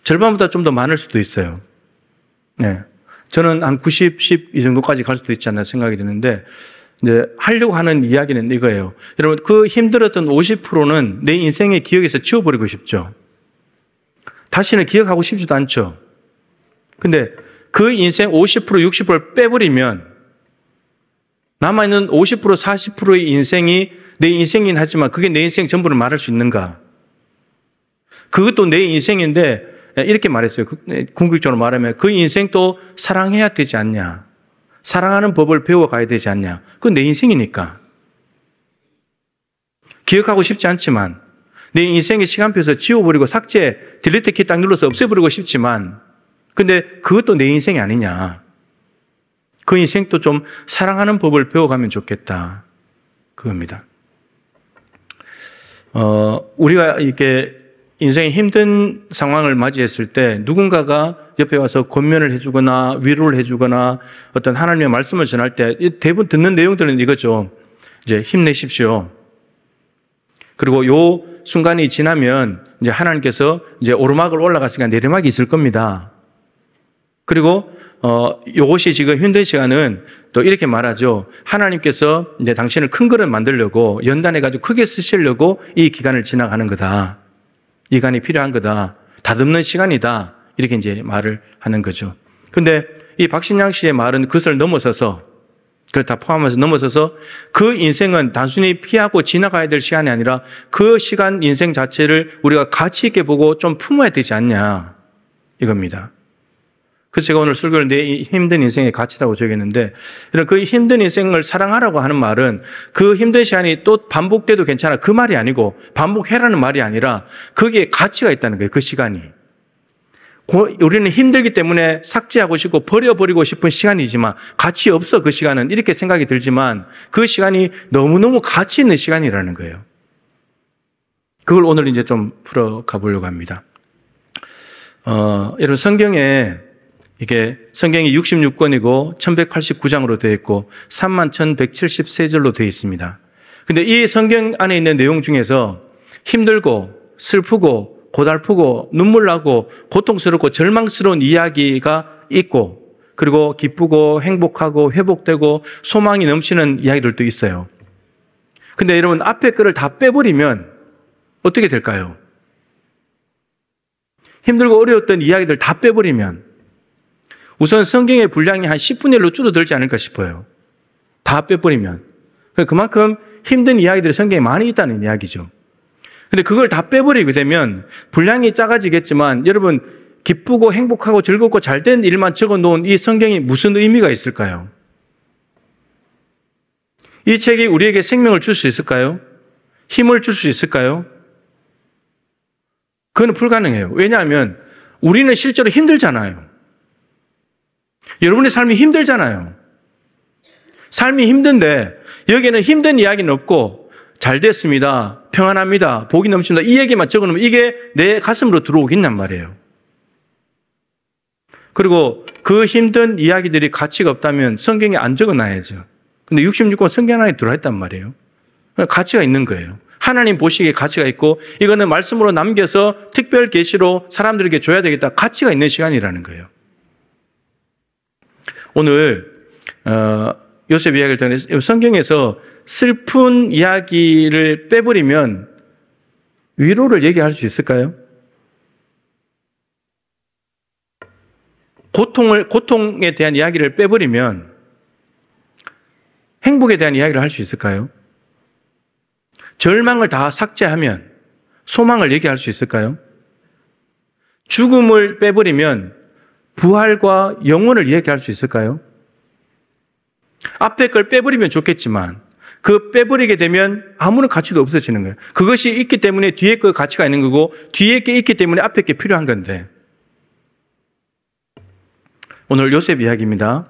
절반보다 좀 더 많을 수도 있어요. 네. 저는 한 90, 10 이 정도까지 갈 수도 있지 않나 생각이 드는데 이제 하려고 하는 이야기는 이거예요. 여러분, 그 힘들었던 50%는 내 인생의 기억에서 지워버리고 싶죠. 다시는 기억하고 싶지도 않죠. 근데 그 인생 50%, 60%를 빼버리면 남아있는 50%, 40%의 인생이 내 인생이긴 하지만 그게 내 인생 전부를 말할 수 있는가? 그것도 내 인생인데 이렇게 말했어요. 궁극적으로 말하면 그 인생도 사랑해야 되지 않냐? 사랑하는 법을 배워가야 되지 않냐? 그건 내 인생이니까. 기억하고 싶지 않지만 내 인생의 시간표에서 지워버리고 삭제, 딜리트 키 딱 눌러서 없애버리고 싶지만 근데 그것도 내 인생이 아니냐? 그 인생도 좀 사랑하는 법을 배워가면 좋겠다. 그겁니다. 우리가 이렇게 인생의 힘든 상황을 맞이했을 때 누군가가 옆에 와서 권면을 해주거나 위로를 해주거나 어떤 하나님의 말씀을 전할 때 대부분 듣는 내용들은 이거죠. 이제 힘내십시오. 그리고 요 순간이 지나면 이제 하나님께서 이제 오르막을 올라갔으니까 내리막이 있을 겁니다. 그리고 요것이 지금 힘든 시간은 또 이렇게 말하죠. 하나님께서 이제 당신을 큰 그릇 만들려고 연단해가지고 크게 쓰시려고 이 기간을 지나가는 거다. 이 기간이 필요한 거다. 다듬는 시간이다. 이렇게 이제 말을 하는 거죠. 근데 이 박신양 씨의 말은 그것을 넘어서서 그걸 다 포함해서 넘어서서 그 인생은 단순히 피하고 지나가야 될 시간이 아니라 그 시간 인생 자체를 우리가 가치 있게 보고 좀 품어야 되지 않냐 이겁니다. 그래서 제가 오늘 설교를 내 힘든 인생의 가치라고 적였는데 이런 그 힘든 인생을 사랑하라고 하는 말은 그 힘든 시간이 또 반복돼도 괜찮아 그 말이 아니고 반복해라는 말이 아니라 거기에 가치가 있다는 거예요. 그 시간이. 우리는 힘들기 때문에 삭제하고 싶고 버려버리고 싶은 시간이지만 가치 없어 그 시간은 이렇게 생각이 들지만 그 시간이 너무너무 가치 있는 시간이라는 거예요. 그걸 오늘 이제 좀 풀어가 보려고 합니다. 여러분 성경에 이게 성경이 66권이고 1189장으로 되어 있고 31,173절로 되어 있습니다. 근데 이 성경 안에 있는 내용 중에서 힘들고 슬프고 고달프고 눈물 나고 고통스럽고 절망스러운 이야기가 있고 그리고 기쁘고 행복하고 회복되고 소망이 넘치는 이야기들도 있어요. 근데 여러분 앞에 거를 다 빼버리면 어떻게 될까요? 힘들고 어려웠던 이야기들 다 빼버리면 우선 성경의 분량이 한 10분의 1로 줄어들지 않을까 싶어요. 다 빼버리면. 그만큼 힘든 이야기들이 성경에 많이 있다는 이야기죠. 근데 그걸 다 빼버리게 되면 분량이 작아지겠지만 여러분 기쁘고 행복하고 즐겁고 잘된 일만 적어놓은 이 성경이 무슨 의미가 있을까요? 이 책이 우리에게 생명을 줄 수 있을까요? 힘을 줄 수 있을까요? 그건 불가능해요. 왜냐하면 우리는 실제로 힘들잖아요. 여러분의 삶이 힘들잖아요. 삶이 힘든데 여기에는 힘든 이야기는 없고 잘 됐습니다. 평안합니다. 복이 넘칩니다. 이 얘기만 적어놓으면 이게 내 가슴으로 들어오긴단 말이에요. 그리고 그 힘든 이야기들이 가치가 없다면 성경에 안 적어놔야죠. 근데 66권 성경 안에 들어와 있단 말이에요. 가치가 있는 거예요. 하나님 보시기에 가치가 있고 이거는 말씀으로 남겨서 특별 계시로 사람들에게 줘야 되겠다. 가치가 있는 시간이라는 거예요. 오늘 요셉 이야기를 통해서 성경에서 슬픈 이야기를 빼버리면 위로를 얘기할 수 있을까요? 고통에 대한 이야기를 빼버리면 행복에 대한 이야기를 할 수 있을까요? 절망을 다 삭제하면 소망을 얘기할 수 있을까요? 죽음을 빼버리면 부활과 영혼을 이야기할 수 있을까요? 앞에 걸 빼버리면 좋겠지만 그 빼버리게 되면 아무런 가치도 없어지는 거예요. 그것이 있기 때문에 뒤에 그 가치가 있는 거고 뒤에 게 있기 때문에 앞에 게 필요한 건데 오늘 요셉 이야기입니다.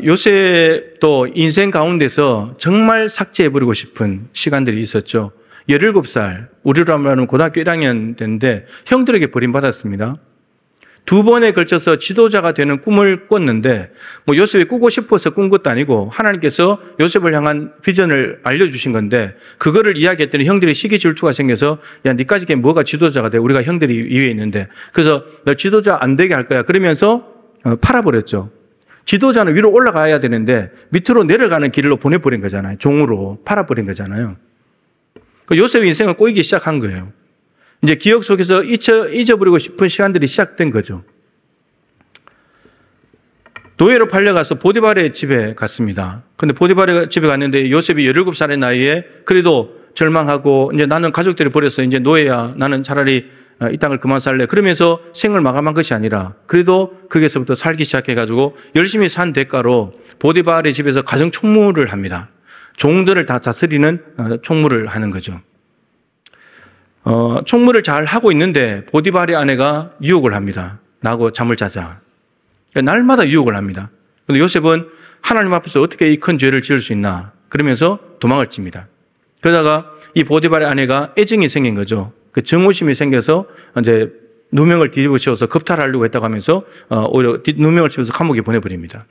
요셉도 인생 가운데서 정말 삭제해버리고 싶은 시간들이 있었죠. 17살, 우리로 하면 고등학교 1학년 됐는데 형들에게 버림받았습니다. 2번에 걸쳐서 지도자가 되는 꿈을 꿨는데 요셉이 꾸고 싶어서 꾼 것도 아니고 하나님께서 요셉을 향한 비전을 알려주신 건데 그거를 이야기했더니 형들이 시기 질투가 생겨서 야 니까지 뭐가 지도자가 돼? 우리가 형들이 위에 있는데 그래서 너 지도자 안 되게 할 거야. 그러면서 팔아버렸죠. 지도자는 위로 올라가야 되는데 밑으로 내려가는 길로 보내버린 거잖아요. 종으로 팔아버린 거잖아요. 요셉의 인생은 꼬이기 시작한 거예요. 이제 기억 속에서 잊어버리고 싶은 시간들이 시작된 거죠. 노예로 팔려가서 보디발의 집에 갔습니다. 근데 보디발의 집에 갔는데 요셉이 17살의 나이에 그래도 절망하고 이제 나는 가족들이 버려서 이제 노예야. 나는 차라리 이 땅을 그만 살래. 그러면서 생을 마감한 것이 아니라 그래도 거기서부터 살기 시작해가지고 열심히 산 대가로 보디발의 집에서 가정 총무를 합니다. 종들을 다 다스리는 총무를 하는 거죠. 총무를 잘 하고 있는데 보디발의 아내가 유혹을 합니다. 나하고 잠을 자자. 그러니까 날마다 유혹을 합니다. 그런데 요셉은 하나님 앞에서 어떻게 이 큰 죄를 지을 수 있나 그러면서 도망을 칩니다. 그러다가 이 보디발의 아내가 애증이 생긴 거죠. 그 증오심이 생겨서 이제 누명을 뒤집어 씌워서 겁탈하려고 했다고 하면서 오히려 누명을 씌워서 감옥에 보내버립니다.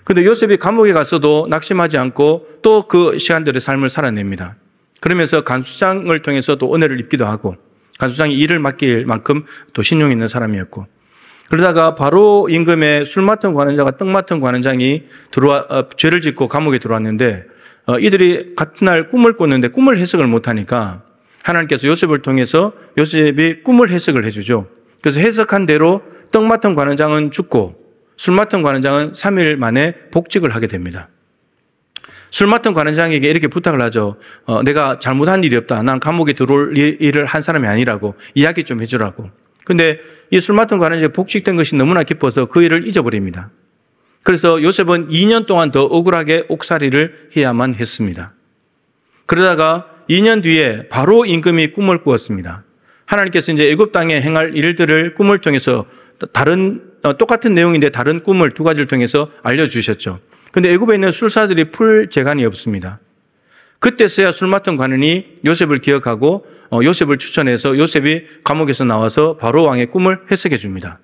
그런데 요셉이 감옥에 갔어도 낙심하지 않고 또 그 시간들의 삶을 살아냅니다. 그러면서 간수장을 통해서 또 은혜를 입기도 하고 간수장이 일을 맡길 만큼 또 신용 있는 사람이었고 그러다가 바로 임금의 술 맡은 관원장과 떡 맡은 관원장이 죄를 짓고 감옥에 들어왔는데 이들이 같은 날 꿈을 꿨는데 꿈을 해석을 못하니까 하나님께서 요셉을 통해서 요셉이 꿈을 해석을 해주죠. 그래서 해석한 대로 떡 맡은 관원장은 죽고 술 맡은 관원장은 3일 만에 복직을 하게 됩니다. 술 맡은 관원장에게 이렇게 부탁을 하죠. 내가 잘못한 일이 없다. 난 감옥에 들어올 일을 한 사람이 아니라고 이야기 좀 해주라고. 근데 이 술 맡은 관원장이 복직된 것이 너무나 기뻐서 그 일을 잊어버립니다. 그래서 요셉은 2년 동안 더 억울하게 옥살이를 해야만 했습니다. 그러다가 2년 뒤에 바로 임금이 꿈을 꾸었습니다. 하나님께서 이제 애굽 땅에 행할 일들을 꿈을 통해서 똑같은 내용인데 다른 꿈을 두 가지를 통해서 알려주셨죠. 근데 애굽에 있는 술사들이 풀 재간이 없습니다. 그때서야 술 맡은 관원이 요셉을 기억하고 요셉을 추천해서 요셉이 감옥에서 나와서 바로 왕의 꿈을 해석해 줍니다.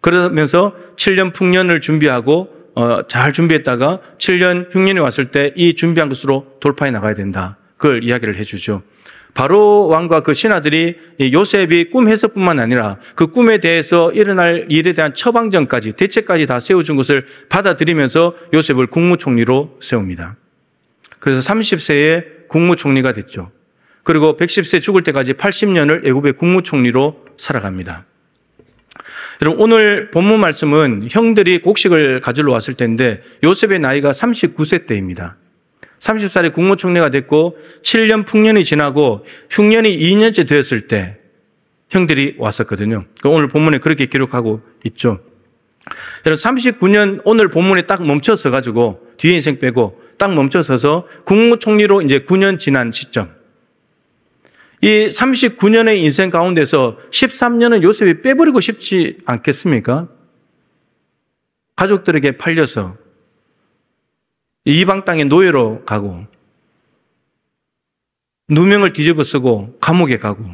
그러면서 7년 풍년을 준비하고 잘 준비했다가 7년 흉년이 왔을 때 이 준비한 것으로 돌파해 나가야 된다. 그걸 이야기를 해주죠. 바로 왕과 그 신하들이 요셉이 꿈 해석뿐만 아니라 그 꿈에 대해서 일어날 일에 대한 처방전까지 대책까지 다 세워준 것을 받아들이면서 요셉을 국무총리로 세웁니다. 그래서 30세에 국무총리가 됐죠. 그리고 110세 죽을 때까지 80년을 애굽의 국무총리로 살아갑니다. 여러분, 오늘 본문 말씀은 형들이 곡식을 가지러 왔을 때인데 요셉의 나이가 39세 때입니다. 30살에 국무총리가 됐고 7년 풍년이 지나고 흉년이 2년째 되었을 때 형들이 왔었거든요. 오늘 본문에 그렇게 기록하고 있죠. 여러분, 39년 오늘 본문에 딱 멈춰서 가지고 뒤에 인생 빼고 딱 멈춰서서 국무총리로 이제 9년 지난 시점. 이 39년의 인생 가운데서 13년은 요셉이 빼버리고 싶지 않겠습니까? 가족들에게 팔려서 이방 땅에 노예로 가고 누명을 뒤집어 쓰고 감옥에 가고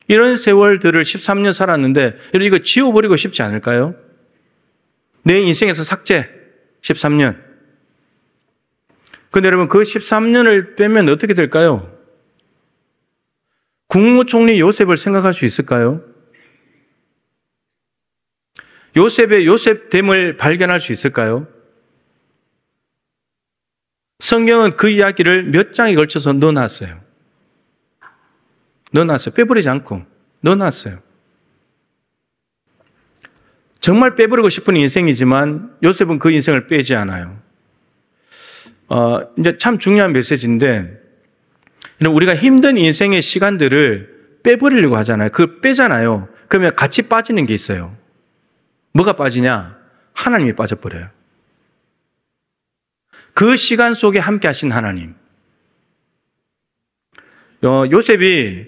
이런 세월들을 13년 살았는데 이거 지워버리고 싶지 않을까요? 내 인생에서 삭제 13년. 그런데 여러분, 그 13년을 빼면 어떻게 될까요? 국무총리 요셉을 생각할 수 있을까요? 요셉의 요셉됨을 발견할 수 있을까요? 성경은 그 이야기를 몇 장에 걸쳐서 넣어놨어요. 빼버리지 않고 넣어놨어요. 정말 빼버리고 싶은 인생이지만 요셉은 그 인생을 빼지 않아요. 이제 참 중요한 메시지인데, 우리가 힘든 인생의 시간들을 빼버리려고 하잖아요. 그걸 빼잖아요. 그러면 같이 빠지는 게 있어요. 뭐가 빠지냐? 하나님이 빠져버려요. 그 시간 속에 함께 하신 하나님. 요셉이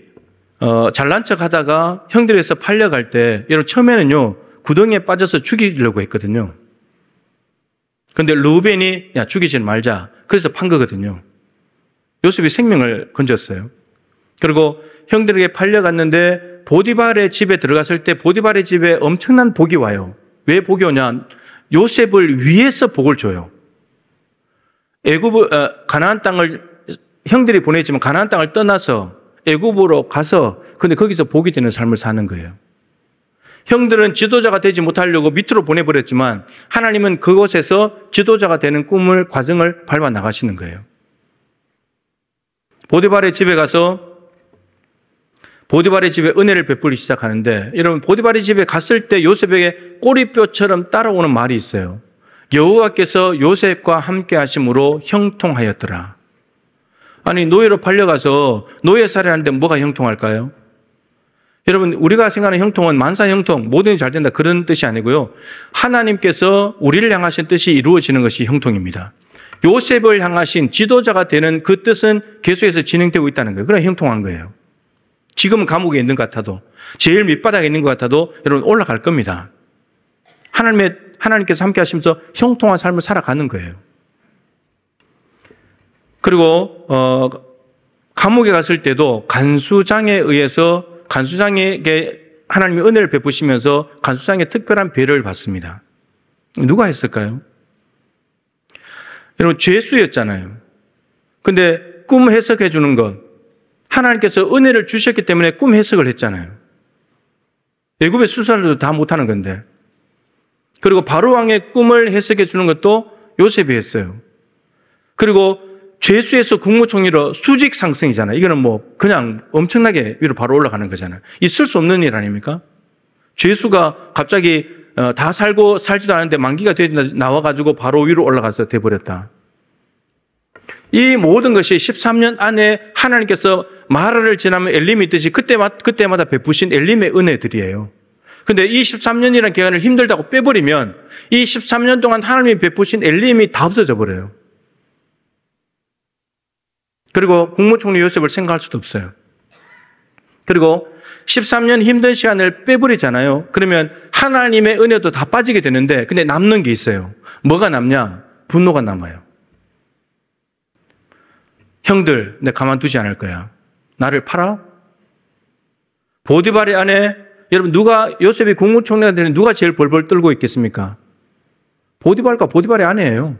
잘난 척 하다가 형들에서 팔려갈 때, 여러분, 처음에는요 구덩이에 빠져서 죽이려고 했거든요. 근데 르우벤이 야, 죽이지 말자. 그래서 판 거거든요. 요셉이 생명을 건졌어요. 그리고 형들에게 팔려갔는데 보디발의 집에 들어갔을 때 보디발의 집에 엄청난 복이 와요. 왜 복이 오냐? 요셉을 위해서 복을 줘요. 가나안 땅을 형들이 보냈지만 가나안 땅을 떠나서 애굽으로 가서 근데 거기서 복이 되는 삶을 사는 거예요. 형들은 지도자가 되지 못하려고 밑으로 보내버렸지만 하나님은 그곳에서 지도자가 되는 과정을 밟아 나가시는 거예요. 보디발의 집에 가서 보디발의 집에 은혜를 베풀기 시작하는데, 여러분, 보디발의 집에 갔을 때 요셉에게 꼬리뼈처럼 따라오는 말이 있어요. 여호와께서 요셉과 함께 하심으로 형통하였더라. 아니, 노예로 팔려가서 노예 살해하는데 뭐가 형통할까요? 여러분, 우리가 생각하는 형통은 만사 형통, 모든 일이 잘 된다, 그런 뜻이 아니고요. 하나님께서 우리를 향하신 뜻이 이루어지는 것이 형통입니다. 요셉을 향하신 지도자가 되는 그 뜻은 계속해서 진행되고 있다는 거예요. 그래, 형통한 거예요. 지금은 감옥에 있는 것 같아도, 제일 밑바닥에 있는 것 같아도 여러분 올라갈 겁니다. 하나님께서 함께 하시면서 형통한 삶을 살아가는 거예요. 그리고 감옥에 갔을 때도 간수장에 의해서 간수장에게 하나님이 은혜를 베푸시면서 간수장의 특별한 배려를 받습니다. 누가 했을까요? 여러분, 죄수였잖아요. 근데 꿈 해석해 주는 것, 하나님께서 은혜를 주셨기 때문에 꿈 해석을 했잖아요. 애굽의 수사들도 다 못하는 건데. 그리고 바로 왕의 꿈을 해석해 주는 것도 요셉이 했어요. 그리고 죄수에서 국무총리로 수직 상승이잖아요. 이거는 뭐 그냥 엄청나게 위로 바로 올라가는 거잖아요. 있을 수 없는 일 아닙니까? 죄수가 갑자기 다 살지도 않았는데 만기가 나와가지고 바로 위로 올라가서 돼버렸다. 이 모든 것이 13년 안에 하나님께서 마라를 지나면 엘림이 있듯이 그때마다 베푸신 엘림의 은혜들이에요. 근데 이 13년이라는 기간을 힘들다고 빼버리면 이 13년 동안 하나님이 베푸신 엘림이 다 없어져 버려요. 그리고 국무총리 요셉을 생각할 수도 없어요. 그리고 13년 힘든 시간을 빼버리잖아요. 그러면 하나님의 은혜도 다 빠지게 되는데 근데 남는 게 있어요. 뭐가 남냐? 분노가 남아요. 형들, 내가 가만두지 않을 거야. 나를 팔아? 보디발의 아내, 여러분 요셉이 국무총리가 되는 누가 제일 벌벌 떨고 있겠습니까? 보디발과 보디발의 아내예요.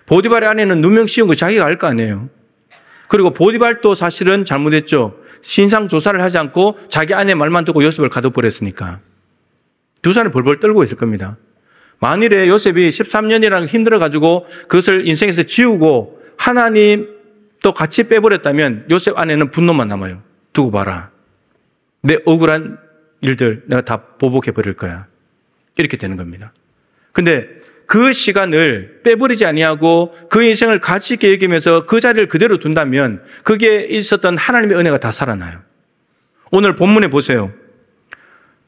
보디발의 아내는 누명 씌운 거 자기가 알 거 아니에요. 그리고 보디발도 사실은 잘못했죠. 신상 조사를 하지 않고 자기 아내 말만 듣고 요셉을 가둬버렸으니까. 두 사람이 벌벌 떨고 있을 겁니다. 만일에 요셉이 13년이라는 힘들어가지고 그것을 인생에서 지우고 하나님도 같이 빼버렸다면 요셉 안에는 분노만 남아요. 두고 봐라. 내 억울한 일들 내가 다 보복해버릴 거야. 이렇게 되는 겁니다. 근데 그 시간을 빼버리지 아니하고 그 인생을 가치 있게 여기면서 그 자리를 그대로 둔다면 그게 있었던 하나님의 은혜가 다 살아나요. 오늘 본문에 보세요.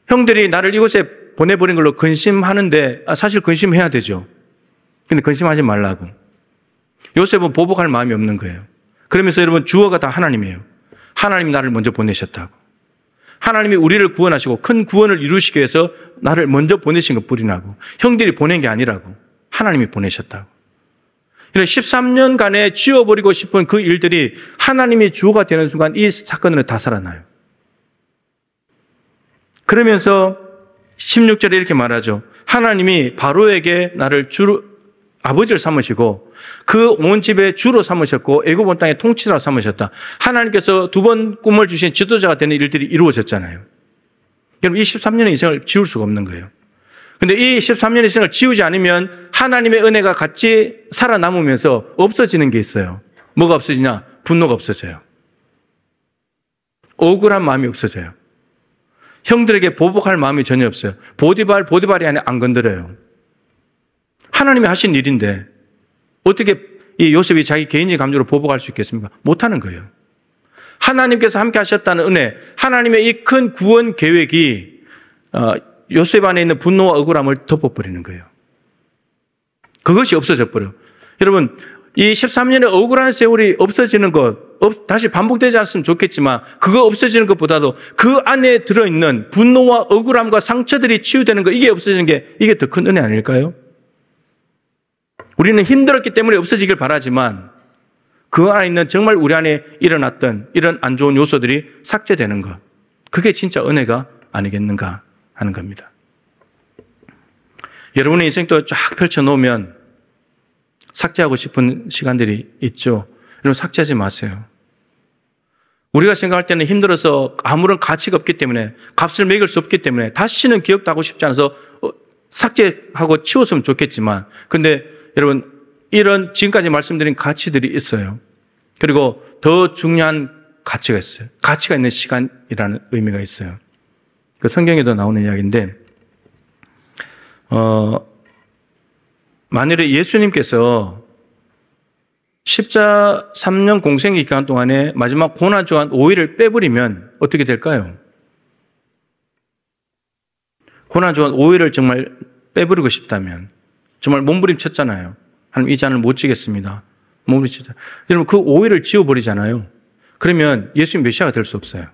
형들이 나를 이곳에 보내버린 걸로 근심하는데 사실 근심해야 되죠. 근데 근심하지 말라고. 요셉은 보복할 마음이 없는 거예요. 그러면서 여러분 주어가 다 하나님이에요. 하나님이 나를 먼저 보내셨다고. 하나님이 우리를 구원하시고 큰 구원을 이루시기 위해서 나를 먼저 보내신 것 뿌리나고 형들이 보낸 게 아니라고 하나님이 보내셨다고. 이런 13년간에 지워버리고 싶은 그 일들이 하나님이 주어가 되는 순간 이 사건은 다 살아나요. 그러면서 16절에 이렇게 말하죠. 하나님이 바로에게 나를 아버지를 삼으시고 그 온 집에 주로 삼으셨고 애굽 온 땅의 통치자로 삼으셨다. 하나님께서 두 번 꿈을 주신 지도자가 되는 일들이 이루어졌잖아요. 여러분 이 13년의 인생을 지울 수가 없는 거예요. 근데 이 13년의 인생을 지우지 않으면 하나님의 은혜가 같이 살아남으면서 없어지는 게 있어요. 뭐가 없어지냐? 분노가 없어져요. 억울한 마음이 없어져요. 형들에게 보복할 마음이 전혀 없어요. 보디발이 안에 안 건드려요. 하나님이 하신 일인데 어떻게 이 요셉이 자기 개인의 감정으로 보복할 수 있겠습니까? 못하는 거예요. 하나님께서 함께 하셨다는 은혜, 하나님의 이 큰 구원 계획이 요셉 안에 있는 분노와 억울함을 덮어버리는 거예요. 그것이 없어져 버려요. 여러분 이 13년의 억울한 세월이 없어지는 것, 다시 반복되지 않았으면 좋겠지만 그거 없어지는 것보다도 그 안에 들어있는 분노와 억울함과 상처들이 치유되는 것, 이게 없어지는 게 이게 더 큰 은혜 아닐까요? 우리는 힘들었기 때문에 없어지길 바라지만 그 안에 있는 정말 우리 안에 일어났던 이런 안 좋은 요소들이 삭제되는 것, 그게 진짜 은혜가 아니겠는가 하는 겁니다. 여러분의 인생도 쫙 펼쳐놓으면 삭제하고 싶은 시간들이 있죠. 여러분 삭제하지 마세요. 우리가 생각할 때는 힘들어서 아무런 가치가 없기 때문에 값을 매길 수 없기 때문에 다시는 기억도 하고 싶지 않아서 삭제하고 치웠으면 좋겠지만 근데 여러분 이런 지금까지 말씀드린 가치들이 있어요. 그리고 더 중요한 가치가 있어요. 가치가 있는 시간이라는 의미가 있어요. 그 성경에도 나오는 이야기인데 만일에 예수님께서 십자 3년 공생의 기간 동안에 마지막 고난 주간 5일을 빼버리면 어떻게 될까요? 고난 주간 5일을 정말 빼버리고 싶다면 정말 몸부림쳤잖아요. 하나님 이 잔을 못 지겠습니다. 몸부림쳤잖아요. 여러분 그 5일을 지워버리잖아요. 그러면 예수님 메시아가 될 수 없어요.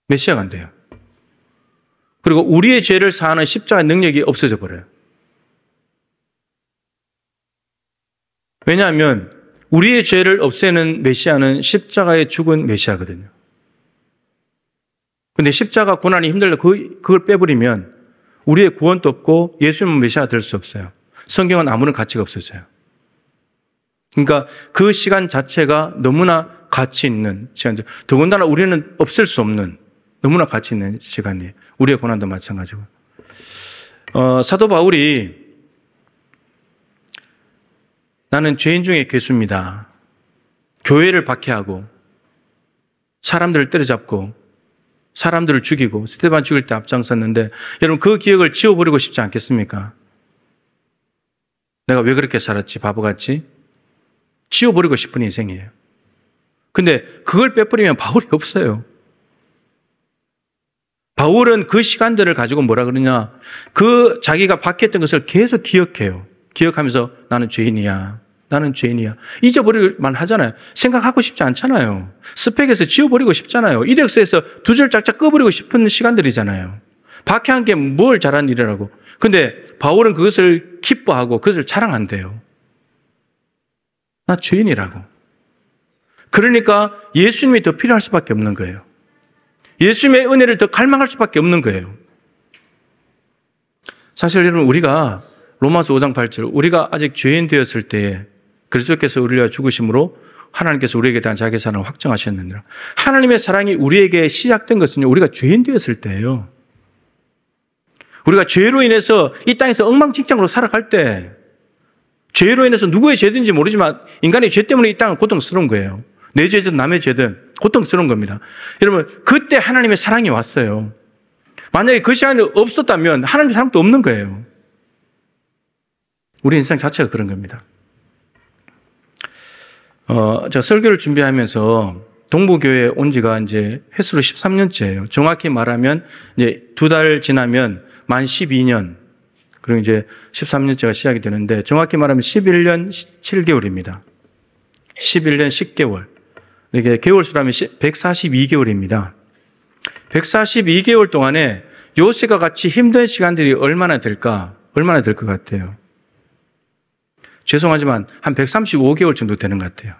메시아가 안 돼요. 그리고 우리의 죄를 사하는 십자가의 능력이 없어져 버려요. 왜냐하면 우리의 죄를 없애는 메시아는 십자가에 죽은 메시아거든요. 근데 십자가 고난이 힘들다 그걸 빼버리면 우리의 구원도 없고 예수님은 메시아가 될 수 없어요. 성경은 아무런 가치가 없어져요. 그러니까 그 시간 자체가 너무나 가치 있는 시간이죠. 더군다나 우리는 없앨 수 없는 너무나 가치 있는 시간이에요. 우리의 고난도 마찬가지고. 사도 바울이 나는 죄인 중에 괴수입니다. 교회를 박해하고 사람들을 때려잡고 사람들을 죽이고 스데반 죽일 때 앞장섰는데 여러분 그 기억을 지워버리고 싶지 않겠습니까? 내가 왜 그렇게 살았지? 바보같이? 지워버리고 싶은 인생이에요. 근데 그걸 빼버리면 바울이 없어요. 바울은 그 시간들을 가지고 뭐라 그러냐? 그 자기가 박해했던 것을 계속 기억해요. 기억하면서 나는 죄인이야. 나는 죄인이야. 잊어버릴만 하잖아요. 생각하고 싶지 않잖아요. 스펙에서 지워버리고 싶잖아요. 이력서에서 두 줄 짝짝 꺼버리고 싶은 시간들이잖아요. 박해한 게 뭘 잘한 일이라고. 근데 바울은 그것을 기뻐하고 그것을 자랑한대요. 나 죄인이라고. 그러니까 예수님이 더 필요할 수밖에 없는 거예요. 예수님의 은혜를 더 갈망할 수밖에 없는 거예요. 사실 여러분 우리가 로마서 5장 8절 우리가 아직 죄인 되었을 때에 그리스도께서 우리를 위하여 죽으심으로 하나님께서 우리에게 대한 자기의 사랑을 확정하셨느니라. 하나님의 사랑이 우리에게 시작된 것은요 우리가 죄인 되었을 때예요. 우리가 죄로 인해서 이 땅에서 엉망진창으로 살아갈 때 죄로 인해서 누구의 죄든지 모르지만 인간의 죄 때문에 이 땅은 고통스러운 거예요. 내 죄든 남의 죄든 고통스러운 겁니다. 여러분 그때 하나님의 사랑이 왔어요. 만약에 그 시간이 없었다면 하나님의 사랑도 없는 거예요. 우리 인생 자체가 그런 겁니다. 제가 설교를 준비하면서 동부교회에 온 지가 이제 횟수로 13년째예요. 정확히 말하면 이제 2달 지나면 만 12년, 그리고 이제 13년째가 시작이 되는데 정확히 말하면 11년 7개월입니다. 11년 10개월. 이게 개월수로 하면 142개월입니다. 142개월 동안에 요새가 같이 힘든 시간들이 얼마나 될까? 얼마나 될 것 같아요? 죄송하지만 한 135개월 정도 되는 것 같아요.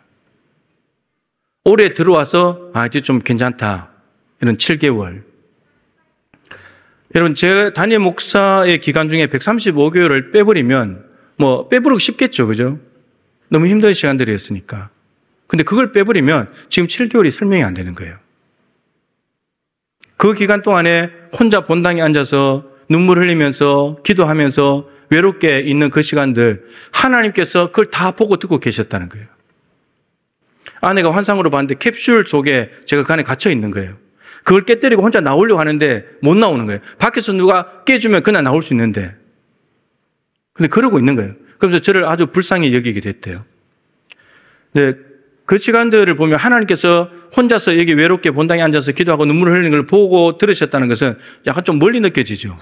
올해 들어와서 이제 좀 괜찮다. 이런 7개월. 여러분, 제 담임 목사의 기간 중에 135개월을 빼버리면 빼버리고 싶겠죠. 그죠? 너무 힘든 시간들이었으니까. 근데 그걸 빼버리면 지금 7개월이 설명이 안 되는 거예요. 그 기간 동안에 혼자 본당에 앉아서 눈물 흘리면서 기도하면서 외롭게 있는 그 시간들 하나님께서 그걸 다 보고 듣고 계셨다는 거예요. 아내가 환상으로 봤는데 캡슐 속에 제가 그 안에 갇혀 있는 거예요. 그걸 깨뜨리고 혼자 나오려고 하는데 못 나오는 거예요. 밖에서 누가 깨주면 그냥 나올 수 있는데. 근데 그러고 있는 거예요. 그래서 저를 아주 불쌍히 여기게 됐대요. 네, 그 시간들을 보면 하나님께서 혼자서 여기 외롭게 본당에 앉아서 기도하고 눈물을 흘리는 걸 보고 들으셨다는 것은 약간 좀 멀리 느껴지죠.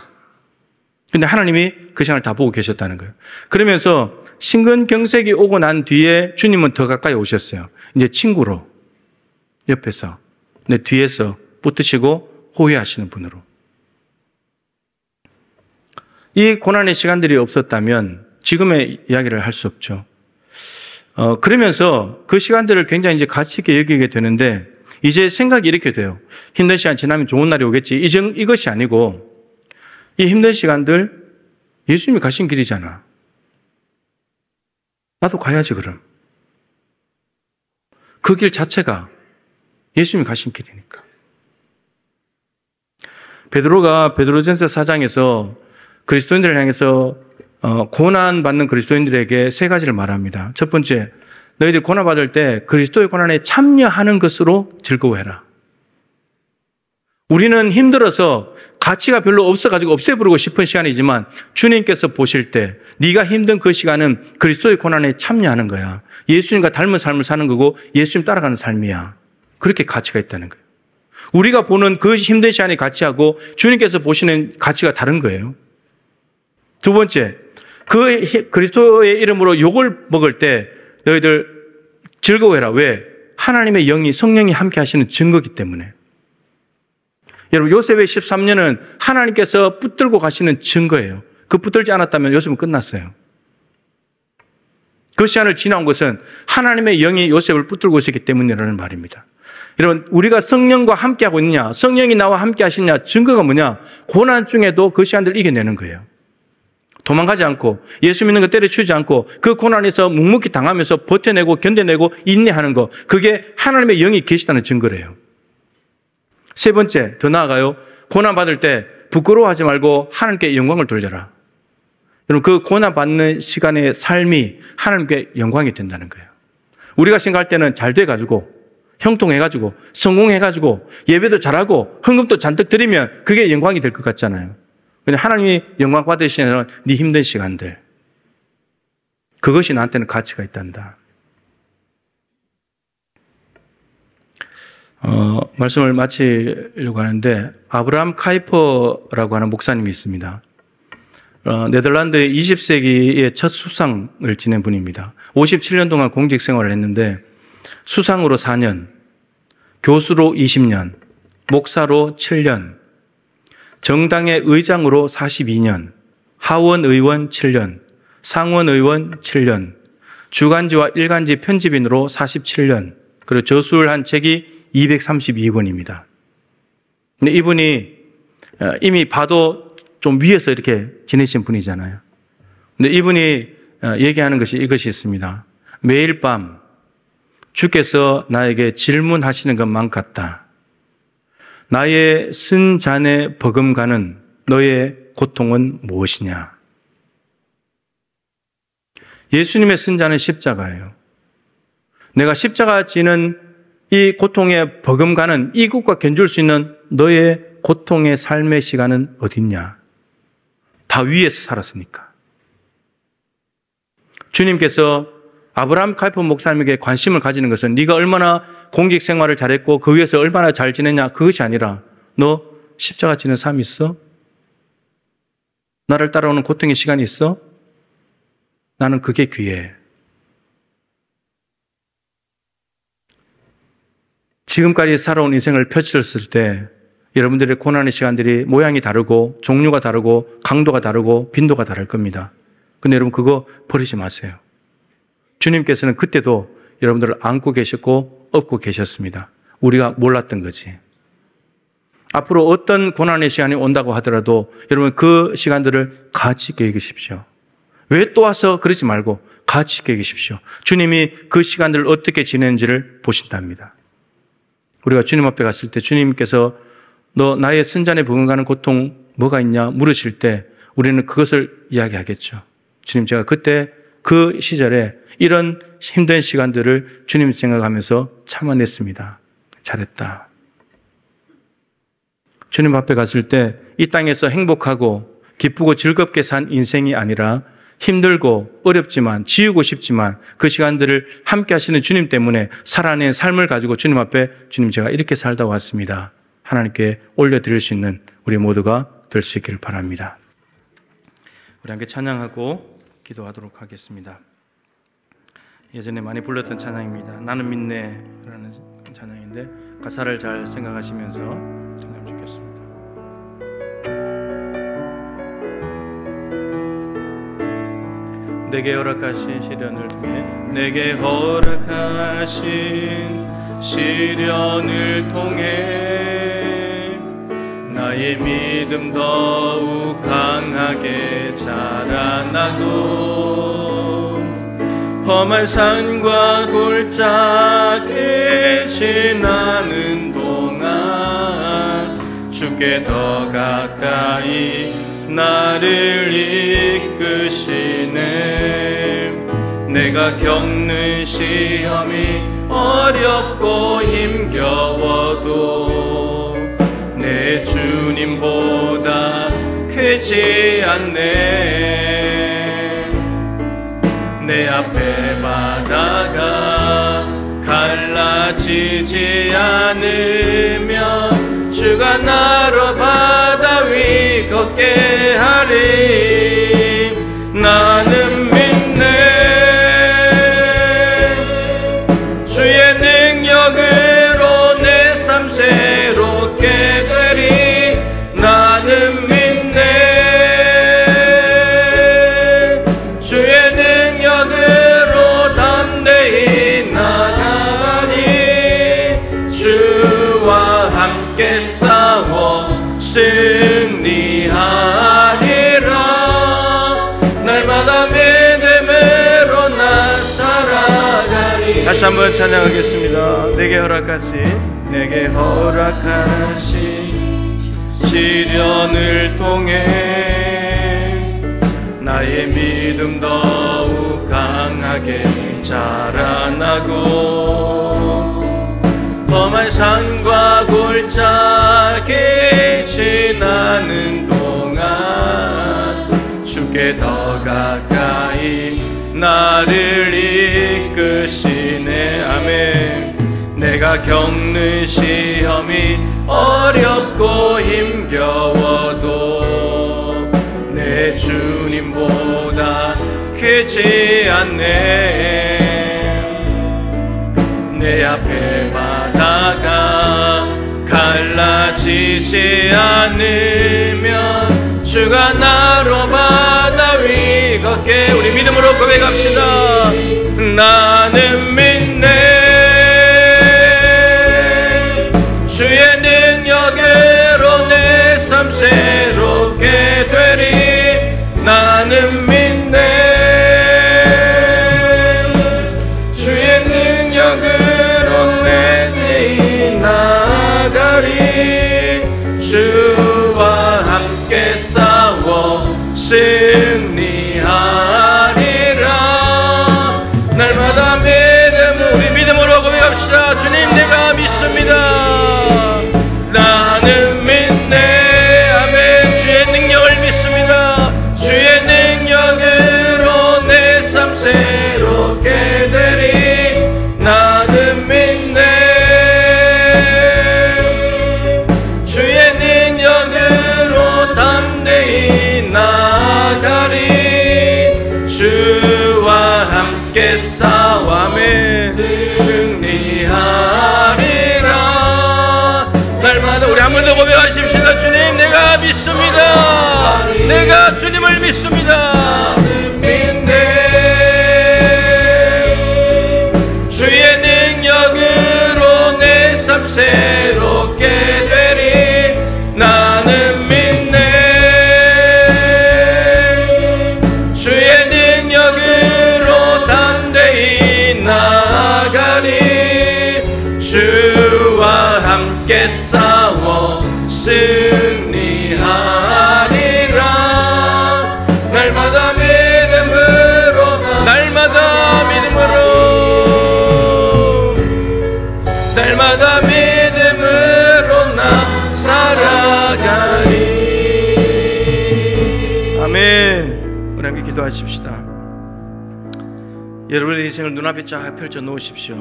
근데 하나님이 그 시간을 다 보고 계셨다는 거예요. 그러면서 심근경색이 오고 난 뒤에 주님은 더 가까이 오셨어요. 이제 친구로 옆에서 내 뒤에서 붙드시고 호위하시는 분으로. 이 고난의 시간들이 없었다면 지금의 이야기를 할 수 없죠. 그러면서 그 시간들을 굉장히 이제 가치 있게 여기게 되는데 이제 생각이 이렇게 돼요. 힘든 시간 지나면 좋은 날이 오겠지. 이것이 아니고 이 힘든 시간들 예수님이 가신 길이잖아. 나도 가야지 그럼. 그 길 자체가 예수님이 가신 길이니까. 베드로가 베드로전서 4장에서 그리스도인들을 향해서 고난받는 그리스도인들에게 3가지를 말합니다. 첫 번째, 너희들 고난받을 때 그리스도의 고난에 참여하는 것으로 즐거워해라. 우리는 힘들어서 가치가 별로 없어가지고 없애버리고 싶은 시간이지만 주님께서 보실 때 네가 힘든 그 시간은 그리스도의 고난에 참여하는 거야. 예수님과 닮은 삶을 사는 거고 예수님 따라가는 삶이야. 그렇게 가치가 있다는 거예요. 우리가 보는 그 힘든 시간의 가치하고 주님께서 보시는 가치가 다른 거예요. 두 번째, 그 그리스도의 이름으로 욕을 먹을 때 너희들 즐거워해라. 왜? 하나님의 영이 성령이 함께 하시는 증거이기 때문에. 여러분 요셉의 13년은 하나님께서 붙들고 가시는 증거예요. 그 붙들지 않았다면 요셉은 끝났어요. 그 시간을 지나온 것은 하나님의 영이 요셉을 붙들고 있었기 때문이라는 말입니다. 여러분 우리가 성령과 함께하고 있느냐, 성령이 나와 함께 하시느냐 증거가 뭐냐? 고난 중에도 그 시간들을 이겨내는 거예요. 도망가지 않고 예수 믿는 거 때려치우지 않고 그 고난에서 묵묵히 당하면서 버텨내고 견뎌내고 인내하는 거, 그게 하나님의 영이 계시다는 증거래요. 세 번째, 더 나아가요. 고난받을 때 부끄러워하지 말고 하나님께 영광을 돌려라. 여러분 그 고난받는 시간의 삶이 하나님께 영광이 된다는 거예요. 우리가 생각할 때는 잘 돼가지고 형통해가지고 성공해가지고 예배도 잘하고 헌금도 잔뜩 드리면 그게 영광이 될 것 같잖아요. 근데 하나님이 영광 받으시는 네 힘든 시간들, 그것이 나한테는 가치가 있단다. 말씀을 마치려고 하는데 아브라함 카이퍼라고 하는 목사님이 있습니다. 네덜란드의 20세기의 첫 수상을 지낸 분입니다. 57년 동안 공직 생활을 했는데 수상으로 4년, 교수로 20년, 목사로 7년, 정당의 의장으로 42년, 하원의원 7년, 상원의원 7년, 주간지와 일간지 편집인으로 47년, 그리고 저술을 한 책이 232권입니다. 근데 이분이 이미 봐도 좀 위에서 이렇게 지내신 분이잖아요. 근데 이분이 얘기하는 것이 이것이 있습니다. 매일 밤 주께서 나에게 질문하시는 것만 같다. 나의 쓴잔에 버금가는 너의 고통은 무엇이냐? 예수님의 쓴잔은 십자가예요. 내가 십자가 지는 이 고통에 버금가는 이것과 견줄 수 있는 너의 고통의 삶의 시간은 어딨냐? 다 위에서 살았으니까. 주님께서 아브라함 카이퍼 목사님에게 관심을 가지는 것은 네가 얼마나 공직 생활을 잘했고 그 위에서 얼마나 잘 지냈냐, 그것이 아니라 너 십자가 지는 삶이 있어? 나를 따라오는 고통의 시간이 있어? 나는 그게 귀해. 지금까지 살아온 인생을 펼쳤을 때 여러분들의 고난의 시간들이 모양이 다르고 종류가 다르고 강도가 다르고 빈도가 다를 겁니다. 근데 여러분 그거 버리지 마세요. 주님께서는 그때도 여러분들을 안고 계셨고 업고 계셨습니다. 우리가 몰랐던 거지. 앞으로 어떤 고난의 시간이 온다고 하더라도 여러분 그 시간들을 가치 있게 여기십시오. 왜 또 와서 그러지 말고 가치 있게 여기십시오. 주님이 그 시간들을 어떻게 지내는지를 보신답니다. 우리가 주님 앞에 갔을 때 주님께서 너 나의 쓴잔에 버금가는 고통 뭐가 있냐 물으실 때 우리는 그것을 이야기하겠죠. 주님, 제가 그때 그 시절에 이런 힘든 시간들을 주님 생각하면서 참아냈습니다. 잘했다. 주님 앞에 갔을 때 이 땅에서 행복하고 기쁘고 즐겁게 산 인생이 아니라 힘들고 어렵지만 지우고 싶지만 그 시간들을 함께 하시는 주님 때문에 살아낸 삶을 가지고 주님 앞에 주님, 제가 이렇게 살다 왔습니다. 하나님께 올려드릴 수 있는 우리 모두가 될 수 있기를 바랍니다. 우리 함께 찬양하고 기도하도록 하겠습니다. 예전에 많이 불렀던 찬양입니다. 나는 믿네 라는 찬양인데 가사를 잘 생각하시면서 찬양 주겠습니다. 내게 허락하신 시련을 통해 내게 허락하신 시련을 통해 나의 믿음 더욱 강하게 자라나고 험한 산과 골짜기 지나는 동안 주께 더 가까이 나를 이끄시네. 내가 겪는 시험이 어렵고 힘겨워도 내 주님보다 크지 않네. 내 앞에 바다가 갈라지지 않으면 주가 나로 바다 위 걷게 하리. 나는 믿네. 주의 능력으로 내 삶 새롭게 되리. 나는 믿네. 주의 능력으로 담대히 나가니 주와 함께 싸워 승리하리라. 날마다 믿음으로 나 살아가리. 다시 한번 찬양하겠습니다. 내게 허락하신 시련을 통해 나의 믿음 더욱 강하게 자라나고 험한 산과 골짜기 지나는 동안 주께 더 가까이 나를 이끄시네. 아멘. 내가 겪는 시험이 어렵고 힘겨워도 내 주님보다 크지 않네. 내 앞에 바다가 갈라지지 않으면 주가 나로 바다 위 걷게. 우리 믿음으로 고백합시다. 나는 믿네. 주의 능력으로 내 삶 새롭게 되리. 나는 믿네. 주의 능력으로 내 내일 나가리. 주와 함께 싸워 승리하리라. 날마다 우리 믿음으로 고백합시다. 주님 내가 믿습니다. 나는 믿네. 아멘. 주의 능력을 믿습니다. 주의 능력으로 내 삶 새롭게 되리. 나는 믿네. 주의 능력으로 담대히 나가리. 주와 함께 싸워매 승리하리라. 날마다 우리 한 번 더 고백하십시다. 주님 내가 믿습니다. 내가 주님을 믿습니다. 주의 능력으로 내 삶 새롭게 되리. 나는 믿네. 주의 능력으로 담대히 나가리. 주와 함께 싸워 승리하리라. 날마다 믿음으로 날마다 믿음으로 나 살아가리. 아멘. 우리 함께 기도하십시다. 여러분의 인생을 눈앞에 쫙 펼쳐 놓으십시오.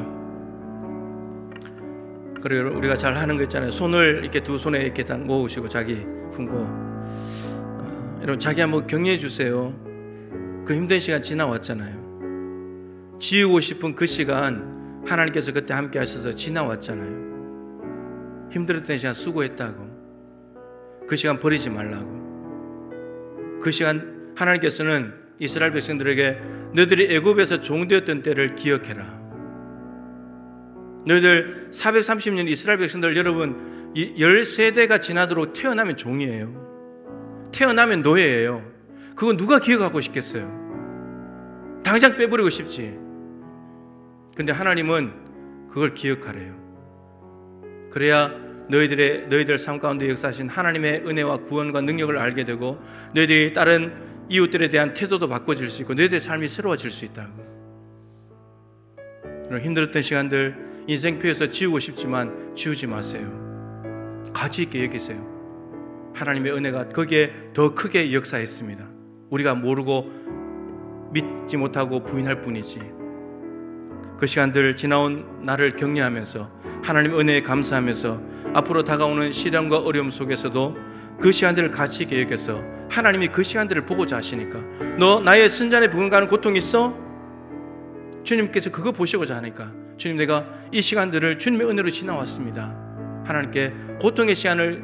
그리고 우리가 잘 하는 거 있잖아요. 손을 이렇게 두 손에 이렇게 딱 모으시고 자기 품고 여러분 자기 한번 격려해 주세요. 그 힘든 시간 지나왔잖아요. 지우고 싶은 그 시간 하나님께서 그때 함께 하셔서 지나왔잖아요. 힘들었던 시간 수고했다고. 그 시간 버리지 말라고. 그 시간 하나님께서는 이스라엘 백성들에게 너희들이 애굽에서 종되었던 때를 기억해라. 너희들 430년 이스라엘 백성들 여러분 13대가 지나도록 태어나면 종이에요. 태어나면 노예예요. 그거 누가 기억하고 싶겠어요? 당장 빼버리고 싶지. 근데 하나님은 그걸 기억하래요. 그래야 너희들 삶 가운데 역사하신 하나님의 은혜와 구원과 능력을 알게 되고 너희들이 다른 이웃들에 대한 태도도 바꿔질 수 있고 너희들의 삶이 새로워질 수 있다고. 힘들었던 시간들 인생표에서 지우고 싶지만 지우지 마세요. 가치 있게 여기세요. 하나님의 은혜가 거기에 더 크게 역사했습니다. 우리가 모르고 믿지 못하고 부인할 뿐이지. 그 시간들 지나온 나를 격려하면서 하나님의 은혜에 감사하면서 앞으로 다가오는 시련과 어려움 속에서도 그 시간들을 가치 있게 여겨서 하나님이 그 시간들을 보고자 하시니까 너 나의 순잔에 부응가는 고통이 있어? 주님께서 그거 보시고자 하니까 주님 내가 이 시간들을 주님의 은혜로 지나왔습니다. 하나님께 고통의 시간을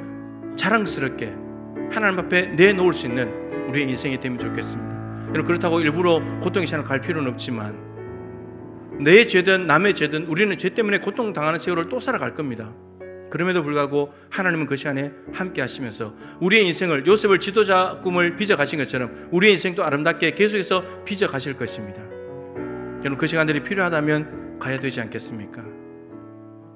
자랑스럽게 하나님 앞에 내놓을 수 있는 우리의 인생이 되면 좋겠습니다. 여러분 그렇다고 일부러 고통의 시간을 갈 필요는 없지만 내 죄든 남의 죄든 우리는 죄 때문에 고통당하는 세월을 또 살아갈 겁니다. 그럼에도 불구하고 하나님은 그 시간에 함께 하시면서 우리의 인생을 요셉을 지도자 꿈을 빚어가신 것처럼 우리의 인생도 아름답게 계속해서 빚어가실 것입니다. 여러분 그 시간들이 필요하다면 가야 되지 않겠습니까?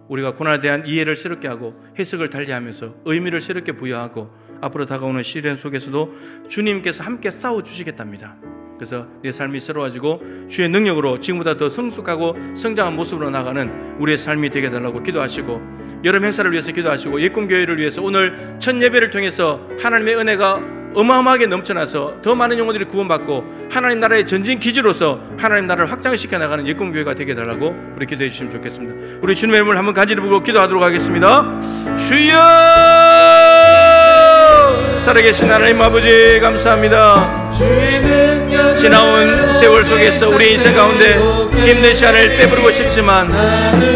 우리가 고난에 대한 이해를 새롭게 하고 해석을 달리하면서 의미를 새롭게 부여하고 앞으로 다가오는 시련 속에서도 주님께서 함께 싸워주시겠답니다. 그래서 내 삶이 새로워지고 주의 능력으로 지금보다 더 성숙하고 성장한 모습으로 나가는 우리의 삶이 되게 해달라고 기도하시고, 여름 행사를 위해서 기도하시고, 예꿈교회를 위해서 오늘 첫 예배를 통해서 하나님의 은혜가 어마어마하게 넘쳐나서 더 많은 영혼들이 구원받고 하나님 나라의 전진 기지로서 하나님 나라를 확장시켜 나가는 예꿈교회가 되게 해달라고 우리 기도해 주시면 좋겠습니다. 우리 주님의 이름을 한번 간절히 보고 기도하도록 하겠습니다. 주여! 살아계신 하나님 아버지 감사합니다. 지나온 세월 속에서 우리 인생 가운데 힘든 시간을 빼부르고 싶지만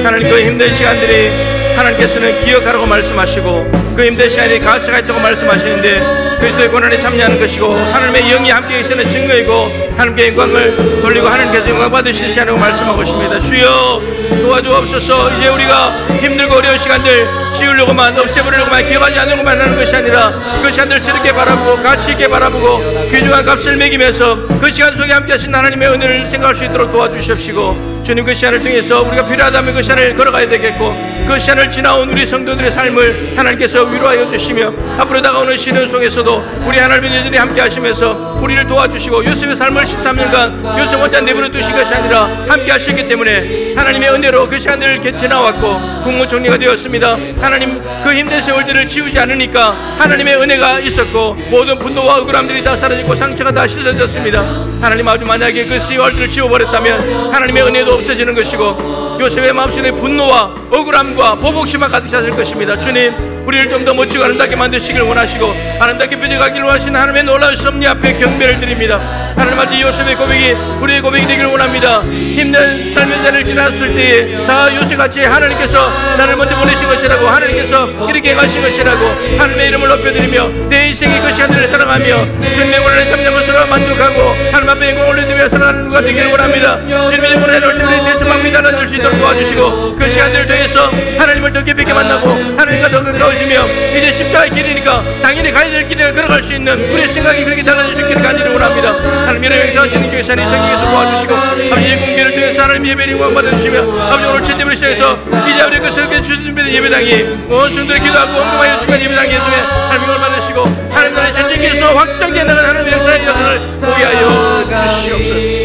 하나님 그 힘든 시간들이 하나님께서는 기억하라고 말씀하시고 그 힘든 시간이 가치가 있다고 말씀하시는데 그리스도의 고난에 참여하는 것이고 하나님의 영이 함께 계시는 증거이고 하나님께 영광을 돌리고 하나님께서 영광 받으실 시간이라고 말씀하고 있습니다. 주여 도와주옵소서. 이제 우리가 힘들고 어려운 시간들 지우려고만 없애버리려고만 기억하지 않으려고만 하는 것이 아니라 그 시간들 새롭게 바라보고 가치 있게 바라보고 귀중한 값을 매기면서 그 시간 속에 함께 하신 하나님의 은혜를 생각할 수 있도록 도와주십시오. 주님 그 시간을 통해서 우리가 필요하다면 그 시간을 걸어가야 되겠고 그 시간을 지나온 우리 성도들의 삶을 하나님께서 위로하여 주시며 앞으로 다가오는 시즌 속에서도 우리 하나님의 여전히 함께 하시면서 우리를 도와주시고 요셉의 삶을 13년간 요셉 혼자 내버려 두신 것이 아니라 함께 하셨기 때문에 하나님의 은혜로 그 시간들을 지나왔고 국무총리가 되었습니다. 하나님 그 힘든 세월들을 지우지 않으니까 하나님의 은혜가 있었고 모든 분노와 억울함들이 다 사라지고 상처가 다 씻어졌습니다. 하나님 아주 만약에 그 세월들을 지워버렸다면 하나님의 은혜도 없어지는 것이고 요셉의 마음속에 분노와 억울함과 보복심만 가득 찼을 것입니다. 주님 우리를 좀 더 멋지고 아름답게 만드시길 원하시고 아름답게 펴져가기를 원하시는 하나님의 놀라운 섭리 앞에 경배를 드립니다. 하나님 아버지 요셉의 고백이 우리의 고백이 되기를 원합니다. 힘든 삶의 자리를 지났을 때에 다 요셉같이 하나님께서 나를 먼저 보내신 것이라고 하나님께서 이렇게 행하신 것이라고 하나님의 이름을 높여드리며 내 인생의 그 시간들을 살아가며 주님의 원하는 참된 것으로 만족하고 하나님 앞에 영광을 올려드리며 살아가는 것가 되기를 원합니다. 주님의 원하는 올때에 대처방 미단을 줄 수 있도록 도와주시고 그 시간들을 통해서 하나님을 더 깊이 있게 만나고 하나님과 더 가까워지며 이제 십자가의 길이니까 당연히 가야 될 길을 걸어갈 수 있는 우리의 생각이 그렇게 달라질 수 있기를 간절히 원합니다. 하나님 이런 역사하시는 교회 산이 성경에서 도와주시고 아버지 예공개를 통해서 하나님 예배를 영광 받아주시며 아버지 오늘 첫 예배를 시작해서 이제 우리 그 새롭게 준비된 예배당이 온 성도의 기도하고 온금하여 주간 예배당의 중에 하나님 영광을 받으시고 하나님 나라의 전쟁에서 확장되어 나가는 하나님의 역사의 역사를 보게 하여 주시옵소서.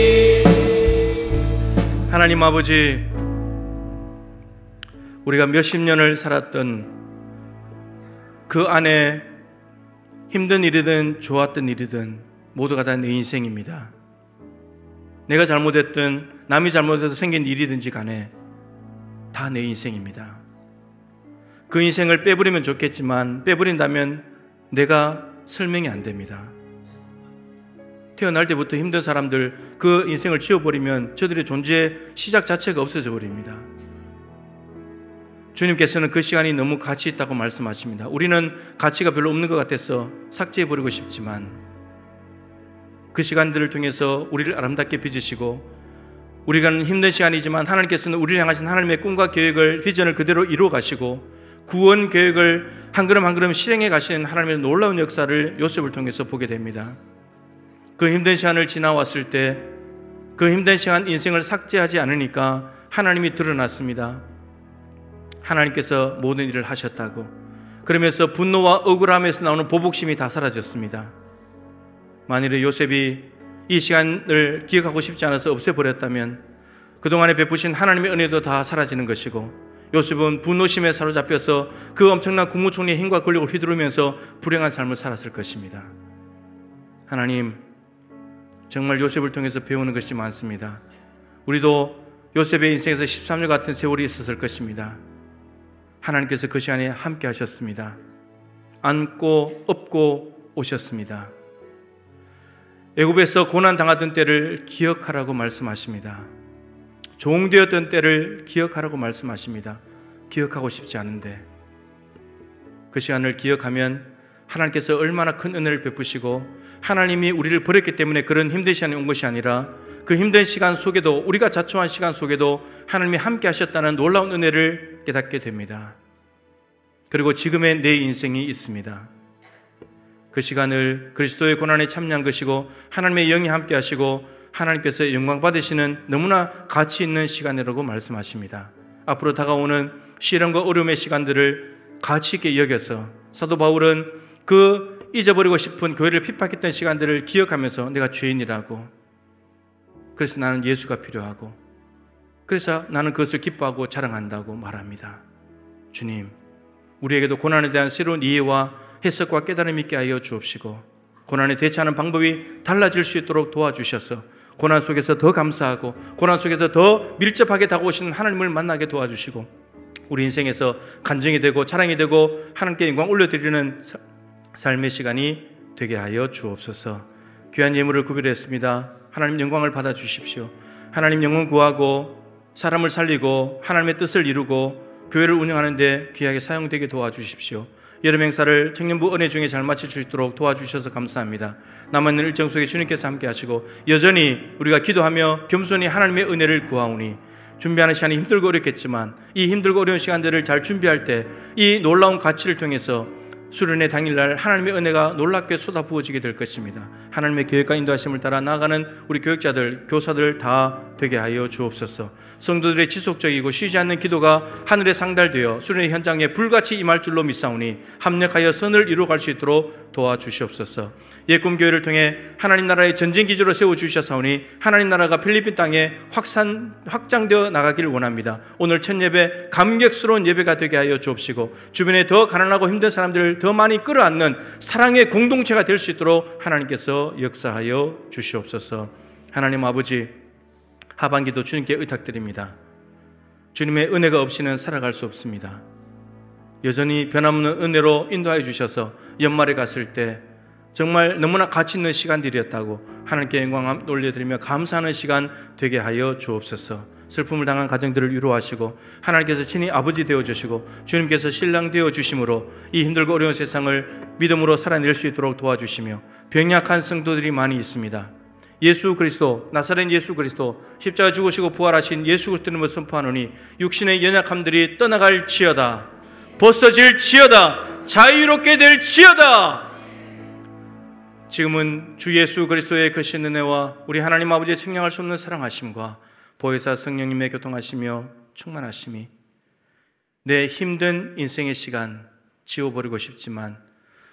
하나님 아버지 우리가 몇십 년을 살았던 그 안에 힘든 일이든 좋았던 일이든 모두가 다 내 인생입니다. 내가 잘못했든 남이 잘못해서 생긴 일이든지 간에 다 내 인생입니다. 그 인생을 빼버리면 좋겠지만 빼버린다면 내가 설명이 안 됩니다. 태어날 때부터 힘든 사람들 그 인생을 지워버리면 저들의 존재 시작 자체가 없어져 버립니다. 주님께서는 그 시간이 너무 가치 있다고 말씀하십니다. 우리는 가치가 별로 없는 것 같아서 삭제해버리고 싶지만 그 시간들을 통해서 우리를 아름답게 빚으시고 우리가 힘든 시간이지만 하나님께서는 우리를 향하신 하나님의 꿈과 계획을 비전을 그대로 이루어 가시고 구원 계획을 한 걸음 한 걸음 실행해 가시는 하나님의 놀라운 역사를 요셉을 통해서 보게 됩니다. 그 힘든 시간을 지나왔을 때 그 힘든 시간 인생을 삭제하지 않으니까 하나님이 드러났습니다. 하나님께서 모든 일을 하셨다고. 그러면서 분노와 억울함에서 나오는 보복심이 다 사라졌습니다. 만일에 요셉이 이 시간을 기억하고 싶지 않아서 없애버렸다면 그동안에 베푸신 하나님의 은혜도 다 사라지는 것이고 요셉은 분노심에 사로잡혀서 그 엄청난 국무총리의 힘과 권력을 휘두르면서 불행한 삶을 살았을 것입니다. 하나님 정말 요셉을 통해서 배우는 것이 많습니다. 우리도 요셉의 인생에서 13년 같은 세월이 있었을 것입니다. 하나님께서 그 시간에 함께 하셨습니다. 안고 업고 오셨습니다. 애굽에서 고난당하던 때를 기억하라고 말씀하십니다. 종되었던 때를 기억하라고 말씀하십니다. 기억하고 싶지 않은데 그 시간을 기억하면 하나님께서 얼마나 큰 은혜를 베푸시고 하나님이 우리를 버렸기 때문에 그런 힘든 시간이 온 것이 아니라 그 힘든 시간 속에도 우리가 자초한 시간 속에도 하나님이 함께 하셨다는 놀라운 은혜를 깨닫게 됩니다. 그리고 지금의 내 인생이 있습니다. 그 시간을 그리스도의 고난에 참여한 것이고 하나님의 영이 함께 하시고 하나님께서 영광 받으시는 너무나 가치 있는 시간이라고 말씀하십니다. 앞으로 다가오는 시련과 어려움의 시간들을 가치 있게 여겨서 사도 바울은 그 잊어버리고 싶은 교회를 핍박했던 시간들을 기억하면서 내가 죄인이라고 그래서 나는 예수가 필요하고 그래서 나는 그것을 기뻐하고 자랑한다고 말합니다. 주님, 우리에게도 고난에 대한 새로운 이해와 해석과 깨달음이 있게 하여 주옵시고 고난에 대처하는 방법이 달라질 수 있도록 도와주셔서 고난 속에서 더 감사하고 고난 속에서 더 밀접하게 다가오시는 하나님을 만나게 도와주시고 우리 인생에서 간증이 되고 자랑이 되고 하나님께 영광 올려드리는 삶의 시간이 되게 하여 주옵소서. 귀한 예물을 구별했습니다. 하나님 영광을 받아주십시오. 하나님 영혼 구하고 사람을 살리고 하나님의 뜻을 이루고 교회를 운영하는 데 귀하게 사용되게 도와주십시오. 여름 행사를 청년부 은혜 중에 잘 마칠 수 있도록 도와주셔서 감사합니다. 남아있는 일정 속에 주님께서 함께 하시고 여전히 우리가 기도하며 겸손히 하나님의 은혜를 구하오니 준비하는 시간이 힘들고 어렵겠지만 이 힘들고 어려운 시간들을 잘 준비할 때 이 놀라운 가치를 통해서 수련회 당일날 하나님의 은혜가 놀랍게 쏟아부어지게 될 것입니다. 하나님의 계획과 인도하심을 따라 나아가는 우리 교육자들, 교사들 다 되게 하여 주옵소서. 성도들의 지속적이고 쉬지 않는 기도가 하늘에 상달되어 수련회 현장에 불같이 임할 줄로 믿사오니 합력하여 선을 이루어갈 수 있도록 도와주시옵소서. 예꿈교회를 통해 하나님 나라의 전쟁기지로 세워주셨사오니 하나님 나라가 필리핀 땅에 확장되어 나가기를 원합니다. 오늘 첫 예배 감격스러운 예배가 되게 하여 주옵시고 주변에 더 가난하고 힘든 사람들을 더 많이 끌어안는 사랑의 공동체가 될 수 있도록 하나님께서 역사하여 주시옵소서. 하나님 아버지, 하반기도 주님께 의탁드립니다. 주님의 은혜가 없이는 살아갈 수 없습니다. 여전히 변함없는 은혜로 인도하여 주셔서 연말에 갔을 때 정말 너무나 가치 있는 시간들이었다고 하나님께 영광 올려드리며 감사하는 시간 되게 하여 주옵소서. 슬픔을 당한 가정들을 위로하시고 하나님께서 친히 아버지 되어주시고 주님께서 신랑 되어주심으로 이 힘들고 어려운 세상을 믿음으로 살아낼 수 있도록 도와주시며 병약한 성도들이 많이 있습니다. 예수 그리스도, 나사렛 예수 그리스도, 십자가 죽으시고 부활하신 예수 그리스도님을 선포하노니 육신의 연약함들이 떠나갈지어다, 벗어질지어다, 자유롭게 될지어다. 지금은 주 예수 그리스도의 크신 은혜와 우리 하나님 아버지의 측량할 수 없는 사랑하심과 보혜사 성령님의 교통하시며 충만하심이 내 힘든 인생의 시간 지워버리고 싶지만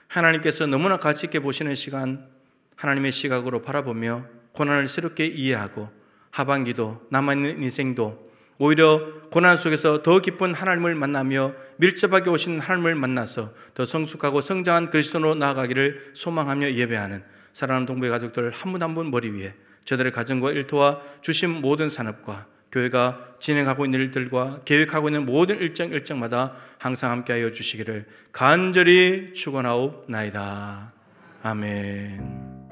하나님께서 너무나 가치 있게 보시는 시간 하나님의 시각으로 바라보며 고난을 새롭게 이해하고 하반기도 남아있는 인생도 오히려 고난 속에서 더 깊은 하나님을 만나며 밀접하게 오신 하나님을 만나서 더 성숙하고 성장한 그리스도로 나아가기를 소망하며 예배하는 사랑하는 동부의 가족들 한 분 한 분 머리 위에 저들의 가정과 일터와 주신 모든 산업과 교회가 진행하고 있는 일들과 계획하고 있는 모든 일정마다 항상 함께하여 주시기를 간절히 축원하옵나이다. 아멘.